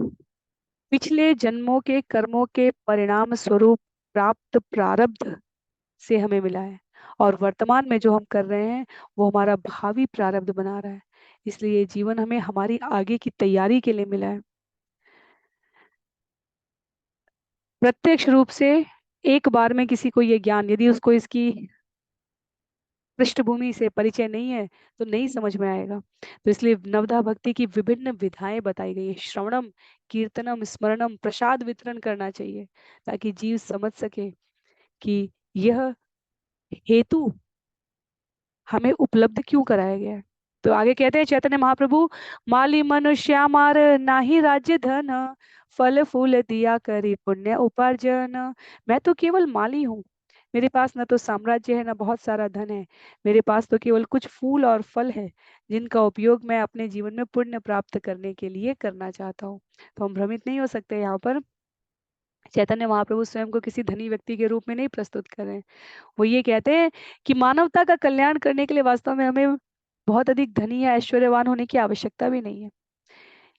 पिछले जन्मों के कर्मों के परिणाम स्वरूप प्राप्त प्रारब्ध से हमें मिला है, और वर्तमान में जो हम कर रहे हैं वो हमारा भावी प्रारब्ध बना रहा है। इसलिए ये जीवन हमें हमारी आगे की तैयारी के लिए मिला है। प्रत्यक्ष रूप से एक बार में किसी को ये ज्ञान, यदि उसको इसकी पृष्ठभूमि से परिचय नहीं है, तो नहीं समझ में आएगा। तो इसलिए नवधा भक्ति की विभिन्न विधाएं बताई गई है। श्रवणम, कीर्तनम, स्मरणम, प्रसाद वितरण करना चाहिए, ताकि जीव समझ सके कि यह हेतु हमें उपलब्ध क्यों कराया गया है। तो आगे कहते हैं चैतन्य महाप्रभु, माली मनुष्यामार नाही राज्य धन, फल फूल दिया करी पुण्य उपार्जन। मैं तो केवल माली हूँ, मेरे पास न तो साम्राज्य है, न बहुत सारा धन है। मेरे पास तो केवल कुछ फूल और फल है, जिनका उपयोग मैं अपने जीवन में पुण्य प्राप्त करने के लिए करना चाहता हूँ। तो हम भ्रमित नहीं हो सकते। यहाँ पर चैतन्य महाप्रभु स्वयं को किसी धनी व्यक्ति के रूप में नहीं प्रस्तुत कर रहे हैं। वो ये कहते हैं कि मानवता का कल्याण करने के लिए वास्तव में हमें बहुत अधिक धनी या ऐश्वर्यवान होने की आवश्यकता भी नहीं है,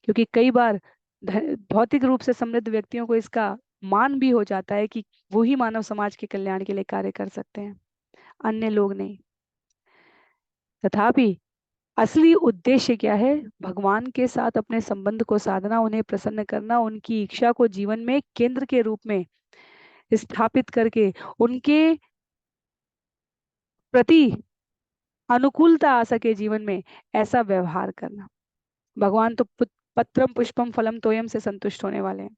क्योंकि कई बार भौतिक रूप से समृद्ध व्यक्तियों को इसका मान भी हो जाता है कि वो ही मानव समाज के कल्याण के लिए कार्य कर सकते हैं, अन्य लोग नहीं। तथापि असली उद्देश्य क्या है? भगवान के साथ अपने संबंध को साधना, उन्हें प्रसन्न करना, उनकी इच्छा को जीवन में केंद्र के रूप में स्थापित करके उनके प्रति अनुकूलता आ सके जीवन में, ऐसा व्यवहार करना। भगवान तो पत्रम पुष्पम फलम तोयम से संतुष्ट होने वाले हैं।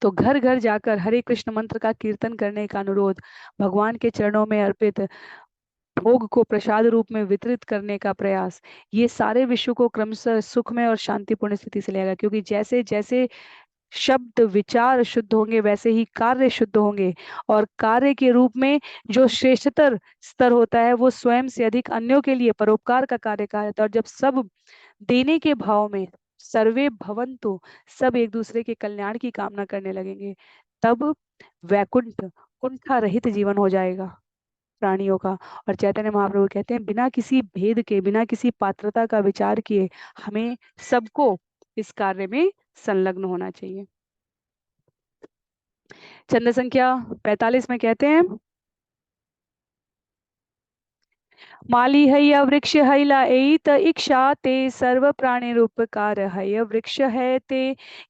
तो घर घर जाकर हरे कृष्ण मंत्र का कीर्तन करने का अनुरोध, भगवान के चरणों में अर्पित भोग को प्रसाद रूप में वितरित करने का प्रयास, ये सारे विश्व को क्रमशः सुखमय और शांतिपूर्ण स्थिति से लेगा। क्योंकि जैसे जैसे शब्द विचार शुद्ध होंगे, वैसे ही कार्य शुद्ध होंगे, और कार्य के रूप में जो श्रेष्ठतर स्तर होता है वो स्वयं से अधिक अन्यों के लिए परोपकार का कार्य कहलाता है। और जब सब देने के भाव में सर्वे भवन्तु, सब एक दूसरे के कल्याण की कामना करने लगेंगे, तब वैकुंठ, कुंठा रहित जीवन हो जाएगा प्राणियों का। और चैतन्य महाप्रभु कहते हैं, बिना किसी भेद के, बिना किसी पात्रता का विचार किए हमें सबको इस कार्य में संलग्न होना चाहिए। चंद संख्या 45 में कहते हैं, माली हय वृक्ष हैला एत इच्छा ते सर्व प्राणी रूपकार हय वृक्ष है ते।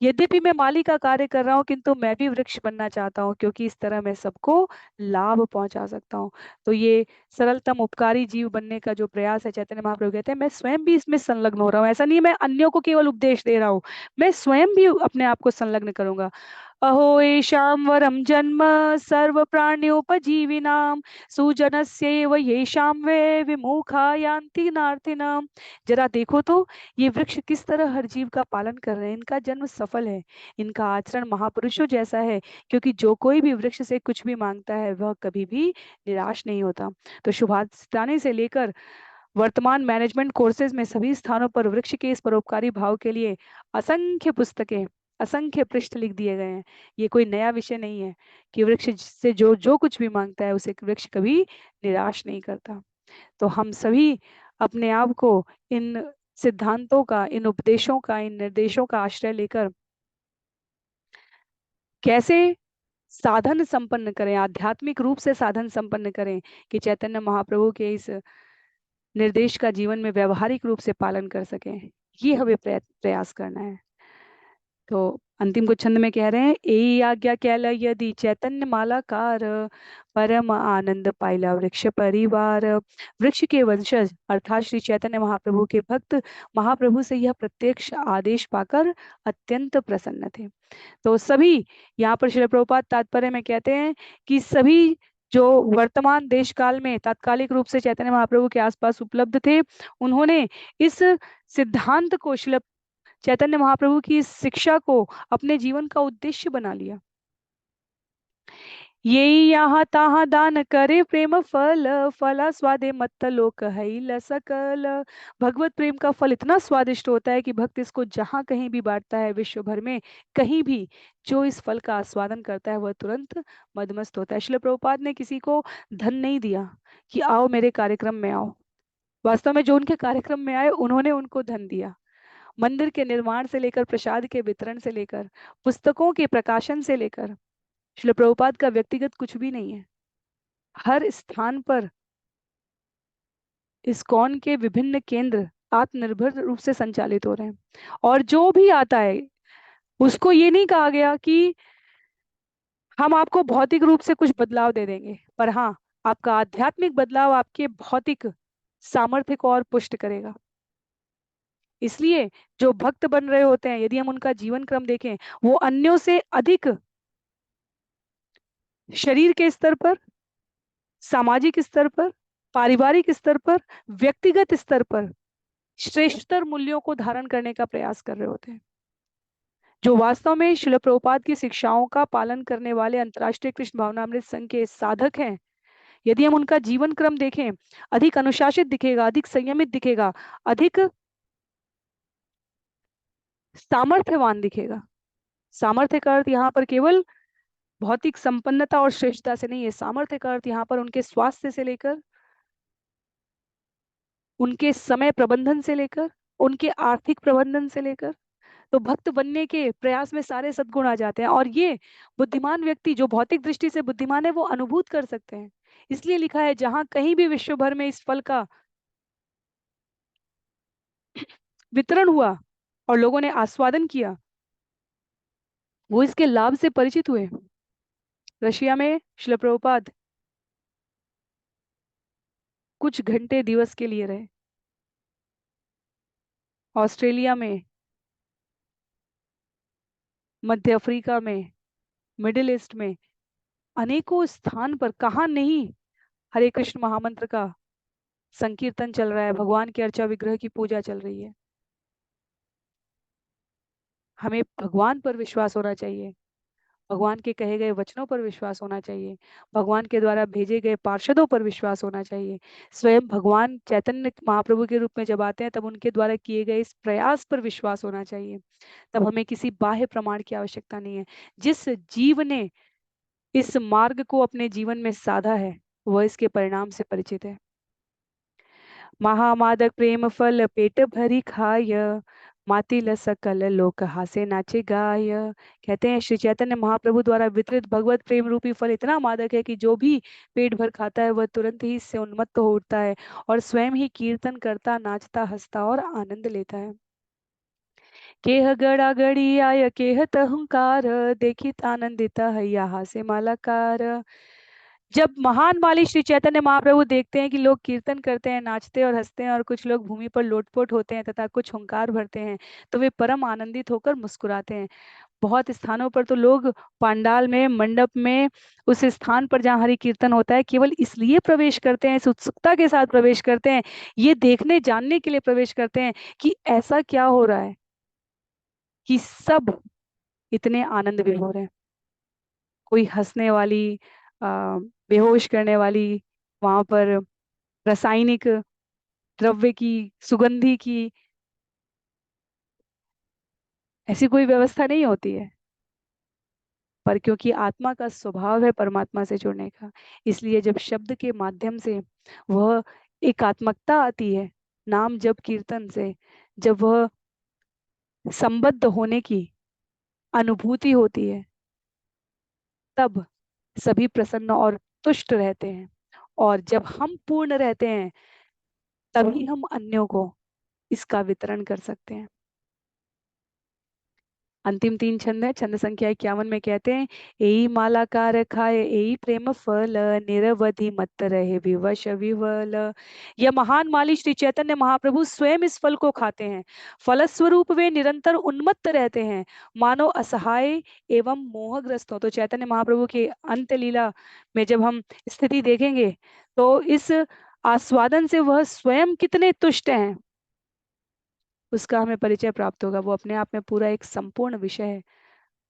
यद्यपि मैं माली का कार्य कर रहा हूँ, किंतु मैं भी वृक्ष बनना चाहता हूँ, क्योंकि इस तरह मैं सबको लाभ पहुंचा सकता हूँ। तो ये सरलतम उपकारी जीव बनने का जो प्रयास है, चैतन्य महाप्रभु कहते हैं मैं स्वयं भी इसमें संलग्न हो रहा हूँ। ऐसा नहीं है मैं अन्यों को केवल उपदेश दे रहा हूँ, मैं स्वयं भी अपने आप को संलग्न करूंगा। अहो येषां वरम जन्म सर्व प्राण्योपजीविनां, सुजनस्यैव येषां वे विमुखा यान्ति नार्तिनाम। जरा देखो तो ये वृक्ष किस तरह हर जीव का पालन कर रहे हैं। इनका जन्म सफल है, इनका आचरण महापुरुषों जैसा है, क्योंकि जो कोई भी वृक्ष से कुछ भी मांगता है वह कभी भी निराश नहीं होता। तो शुभास्तानी से लेकर वर्तमान मैनेजमेंट कोर्सेज में सभी स्थानों पर वृक्ष के इस परोपकारी भाव के लिए असंख्य पुस्तकें, असंख्य पृष्ठ लिख दिए गए हैं। ये कोई नया विषय नहीं है कि वृक्ष से जो जो कुछ भी मांगता है उसे वृक्ष कभी निराश नहीं करता। तो हम सभी अपने आप को इन सिद्धांतों का, इन उपदेशों का, इन निर्देशों का आश्रय लेकर कैसे साधन संपन्न करें, आध्यात्मिक रूप से साधन संपन्न करें, कि चैतन्य महाप्रभु के इस निर्देश का जीवन में व्यवहारिक रूप से पालन कर सकें। ये हमें प्रयास करना है। तो अंतिम कुछ छंद में कह रहे हैं, ए आज्ञा कैला यदि चैतन्य मालाकार, परम आनंद पाइला वृक्ष परिवार। वृक्ष के वंशज अर्थात श्री चैतन्य महाप्रभु के भक्त महाप्रभु से यह प्रत्यक्ष आदेश पाकर अत्यंत प्रसन्न थे। तो सभी यहाँ पर श्रील प्रभुपाद तात्पर्य में कहते हैं कि सभी जो वर्तमान देश काल में तात्कालिक रूप से चैतन्य महाप्रभु के आसपास उपलब्ध थे, उन्होंने इस सिद्धांत को, श्रील चैतन्य महाप्रभु की इस शिक्षा को अपने जीवन का उद्देश्य बना लिया। येई यहाँ ताहाँ दान करे प्रेम फल, फला स्वादे मत्त लोक हैल सकल। भगवत प्रेम का फल इतना स्वादिष्ट होता है कि भक्त इसको जहां कहीं भी बांटता है, विश्व भर में कहीं भी जो इस फल का आस्वादन करता है वह तुरंत मदमस्त होता है। श्रील प्रभुपाद ने किसी को धन नहीं दिया कि आओ मेरे कार्यक्रम में आओ। वास्तव में जो उनके कार्यक्रम में आए उन्होंने उनको धन दिया। मंदिर के निर्माण से लेकर, प्रसाद के वितरण से लेकर, पुस्तकों के प्रकाशन से लेकर, श्रील प्रभुपाद का व्यक्तिगत कुछ भी नहीं है। हर स्थान पर इस्कॉन के विभिन्न केंद्र आत्मनिर्भर रूप से संचालित हो रहे हैं, और जो भी आता है उसको ये नहीं कहा गया कि हम आपको भौतिक रूप से कुछ बदलाव दे देंगे, पर हाँ, आपका आध्यात्मिक बदलाव आपके भौतिक सामर्थ्य को और पुष्ट करेगा। इसलिए जो भक्त बन रहे होते हैं, यदि हम उनका जीवन क्रम देखें, वो अन्यों से अधिक शरीर के स्तर पर, सामाजिक स्तर पर, पारिवारिक स्तर पर, व्यक्तिगत स्तर पर श्रेष्ठतर मूल्यों को धारण करने का प्रयास कर रहे होते हैं। जो वास्तव में श्रील प्रभुपाद की शिक्षाओं का पालन करने वाले अंतर्राष्ट्रीय कृष्ण भावनामृत संघ के साधक हैं, यदि हम उनका जीवन क्रम देखें, अधिक अनुशासित दिखेगा, अधिक संयमित दिखेगा, अधिक सामर्थ्यवान दिखेगा। सामर्थ्य का अर्थ यहाँ पर केवल भौतिक संपन्नता और श्रेष्ठता से नहीं है। सामर्थ्य का अर्थ यहाँ पर उनके स्वास्थ्य से लेकर, उनके समय प्रबंधन से लेकर, उनके आर्थिक प्रबंधन से लेकर, तो भक्त बनने के प्रयास में सारे सद्गुण आ जाते हैं। और ये बुद्धिमान व्यक्ति, जो भौतिक दृष्टि से बुद्धिमान है, वो अनुभूत कर सकते हैं। इसलिए लिखा है, जहां कहीं भी विश्व भर में इस फल का वितरण हुआ और लोगों ने आस्वादन किया, वो इसके लाभ से परिचित हुए। रशिया में श्रील प्रभुपाद कुछ घंटे दिवस के लिए रहे। ऑस्ट्रेलिया में, मध्य अफ्रीका में, मिडिल ईस्ट में, अनेकों स्थान पर, कहाँ नहीं, हरे कृष्ण महामंत्र का संकीर्तन चल रहा है, भगवान के अर्चा विग्रह की पूजा चल रही है। हमें भगवान पर विश्वास होना चाहिए, भगवान के कहे गए वचनों पर विश्वास होना चाहिए, भगवान के द्वारा भेजे गए पार्षदों पर विश्वास होना चाहिए। स्वयं भगवान चैतन्य महाप्रभु के रूप में जब आते हैं, तब उनके द्वारा किए गए इस प्रयास पर विश्वास होना चाहिए। तब हमें किसी बाह्य प्रमाण की आवश्यकता नहीं है। जिस जीव ने इस मार्ग को अपने जीवन में साधा है, वह इसके परिणाम से परिचित है। महामादक प्रेम फल पेट भरी खाय, मातिल सकल लोक हासे नाचे गाय। कहते हैं श्री चैतन्य महाप्रभु द्वारा वितरित भगवत प्रेम रूपी फल इतना मादक है कि जो भी पेट भर खाता है वह तुरंत ही इससे उन्मत्त हो उठता है और स्वयं ही कीर्तन करता, नाचता, हंसता और आनंद लेता है। केह गड़ा गड़ी आय केह तहुंकार, देखित आनंदिता है यहाँ से मालाकार। जब महान वाली श्री चैतन्य महाप्रभु देखते हैं कि लोग कीर्तन करते हैं, नाचते और हंसते हैं, और कुछ लोग भूमि पर लोटपोट होते हैं तथा कुछ हुंकार भरते हैं, तो वे परम आनंदित होकर मुस्कुराते हैं। बहुत स्थानों पर तो लोग पंडाल में, मंडप में, उस स्थान पर जहाँ हरि कीर्तन होता है, केवल इसलिए प्रवेश करते हैं, इस उत्सुकता के साथ प्रवेश करते हैं, ये देखने जानने के लिए प्रवेश करते हैं कि ऐसा क्या हो रहा है कि सब इतने आनंद विभोर हैं। कोई हंसने वाली, बेहोश करने वाली, वहां पर रासायनिक द्रव्य की, सुगंधि की ऐसी कोई व्यवस्था नहीं होती है। पर क्योंकि आत्मा का स्वभाव है परमात्मा से जुड़ने का, इसलिए जब शब्द के माध्यम से वह एकात्मकता आती है, नाम जप कीर्तन से जब वह संबद्ध होने की अनुभूति होती है, तब सभी प्रसन्न और तुष्ट रहते हैं। और जब हम पूर्ण रहते हैं, तभी हम अन्यों को इसका वितरण कर सकते हैं। अंतिम तीन छंद है। छंद संख्या 51 में कहते हैं, एई मालाकार खाए एई प्रेम फल, निरवधि मत रहे विवश विवल। यह महान माली श्री चैतन्य महाप्रभु स्वयं इस फल को खाते हैं। फलस्वरूप वे निरंतर उन्मत्त रहते हैं, मानो असहाय एवं मोहग्रस्त हो। तो चैतन्य महाप्रभु की अंत लीला में जब हम स्थिति देखेंगे, तो इस आस्वादन से वह स्वयं कितने तुष्ट हैं। उसका हमें परिचय प्राप्त होगा। वो अपने आप में पूरा एक संपूर्ण विषय है।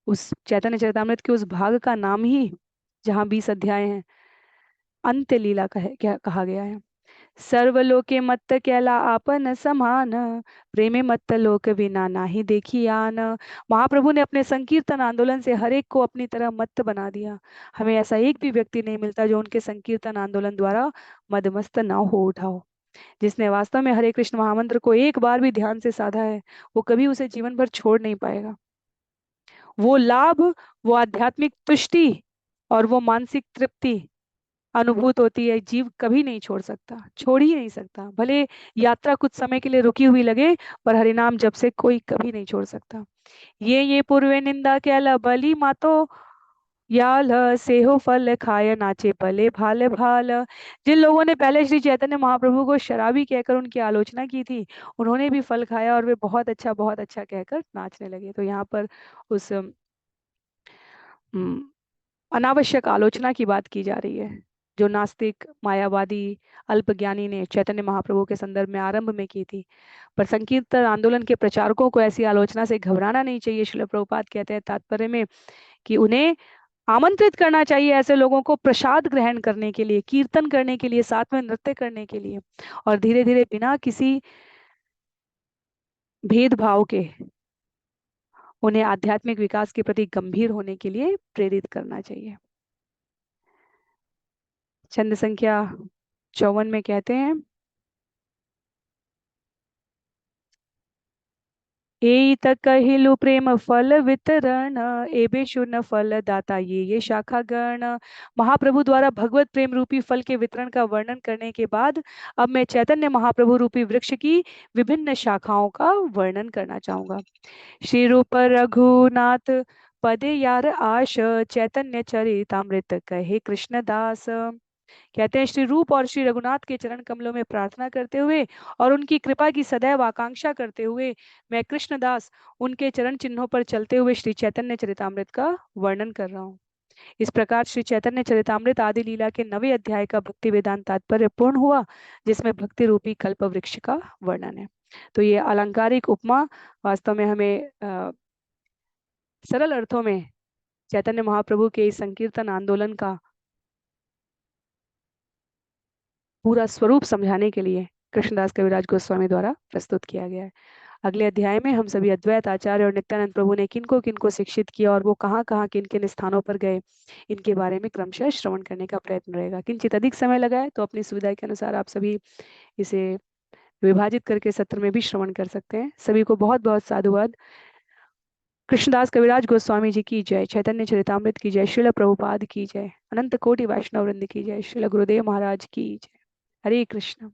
उस चैतन्य चरितामृत के उस भाग का नाम ही, जहाँ 20 अध्याय हैं, अंत्य लीला क्या कहा गया है। सर्वलोके मत्त कैला आपन समान, प्रेमे मत्त लोक विना नाही देखी आन। महाप्रभु ने अपने संकीर्तन आंदोलन से हर एक को अपनी तरह मत्त बना दिया। हमें ऐसा एक भी व्यक्ति नहीं मिलता जो उनके संकीर्तन आंदोलन द्वारा मदमस्त ना हो उठा हो। जिसने वास्तव में हरे कृष्ण महामंत्र को एक बार भी ध्यान से साधा है, वो कभी उसे जीवन भर छोड़ नहीं पाएगा। वो लाभ, वो आध्यात्मिक तुष्टि और वो मानसिक तृप्ति अनुभूत होती है, जीव कभी नहीं छोड़ सकता, छोड़ ही नहीं सकता। भले यात्रा कुछ समय के लिए रुकी हुई लगे, पर हरिनाम जब से कोई कभी नहीं छोड़ सकता। ये पूर्वे निंदा कैल बलि मातो याल, सेहो फल खाय नाचे भले भाले भाल। जिन लोगों ने पहले श्री चैतन्य महाप्रभु को शराबी कहकर उनकी आलोचना की थी, उन्होंने भी फल खाया और वे बहुत अच्छा कहकर नाचने लगे। तो यहाँ पर उस अनावश्यक आलोचना की बात की जा रही है, जो नास्तिक मायावादी अल्पज्ञानी ने चैतन्य महाप्रभु के संदर्भ में आरंभ में की थी। पर संकीर्तन आंदोलन के प्रचारकों को ऐसी आलोचना से घबराना नहीं चाहिए। श्रील प्रभुपाद कहते हैं तात्पर्य में कि उन्हें आमंत्रित करना चाहिए ऐसे लोगों को प्रसाद ग्रहण करने के लिए, कीर्तन करने के लिए, साथ में नृत्य करने के लिए, और धीरे धीरे बिना किसी भेदभाव के उन्हें आध्यात्मिक विकास के प्रति गंभीर होने के लिए प्रेरित करना चाहिए। छंद संख्या 54 में कहते हैं, ए तक कहिलु प्रेम फल वितरण, एबे शून्य फल दाता ये शाखा गण। महाप्रभु द्वारा भगवत प्रेम रूपी फल के वितरण का वर्णन करने के बाद अब मैं चैतन्य महाप्रभु रूपी वृक्ष की विभिन्न शाखाओं का वर्णन करना चाहूंगा। श्री रूप रघुनाथ पदे यार आश, चैतन्य चरितामृत कहे कृष्णदास। कहते हैं श्री रूप और श्री रघुनाथ के चरण कमलों में प्रार्थना करते हुए और उनकी कृपा की सदैव आकांक्षा करते हुए मैं कृष्णदास उनके चरण चिन्हों पर चलते हुए श्री चैतन्य चरितामृत का वर्णन कर रहा हूँ। इस प्रकार श्री चैतन्य चरितामृत आदि लीला के 9वें अध्याय का भक्ति वेदांत तात्पर्य पूर्ण हुआ, जिसमें भक्ति रूपी कल्प वृक्ष का वर्णन है। तो ये अलंकारिक उपमा वास्तव में हमें सरल अर्थों में चैतन्य महाप्रभु के इस संकीर्तन आंदोलन का पूरा स्वरूप समझाने के लिए कृष्णदास कविराज गोस्वामी द्वारा प्रस्तुत किया गया है। अगले अध्याय में हम सभी अद्वैत आचार्य और नित्यानंद प्रभु ने किनको किनको शिक्षित किया और वो कहाँ कहाँ किन किन स्थानों पर गए, इनके बारे में क्रमशः श्रवण करने का प्रयत्न रहेगा। किंचित अधिक समय लगा है तो अपनी सुविधा के अनुसार आप सभी इसे विभाजित करके सत्र में भी श्रवण कर सकते हैं। सभी को बहुत बहुत साधुवाद। कृष्णदास कविराज गोस्वामी जी की जय, चैतन्य चरितामृत की जय, श्रील प्रभुपाद की जय, अनंत कोटि वैष्णव वृंद की जय, श्रील गुरुदेव महाराज की जय। हरे कृष्ण।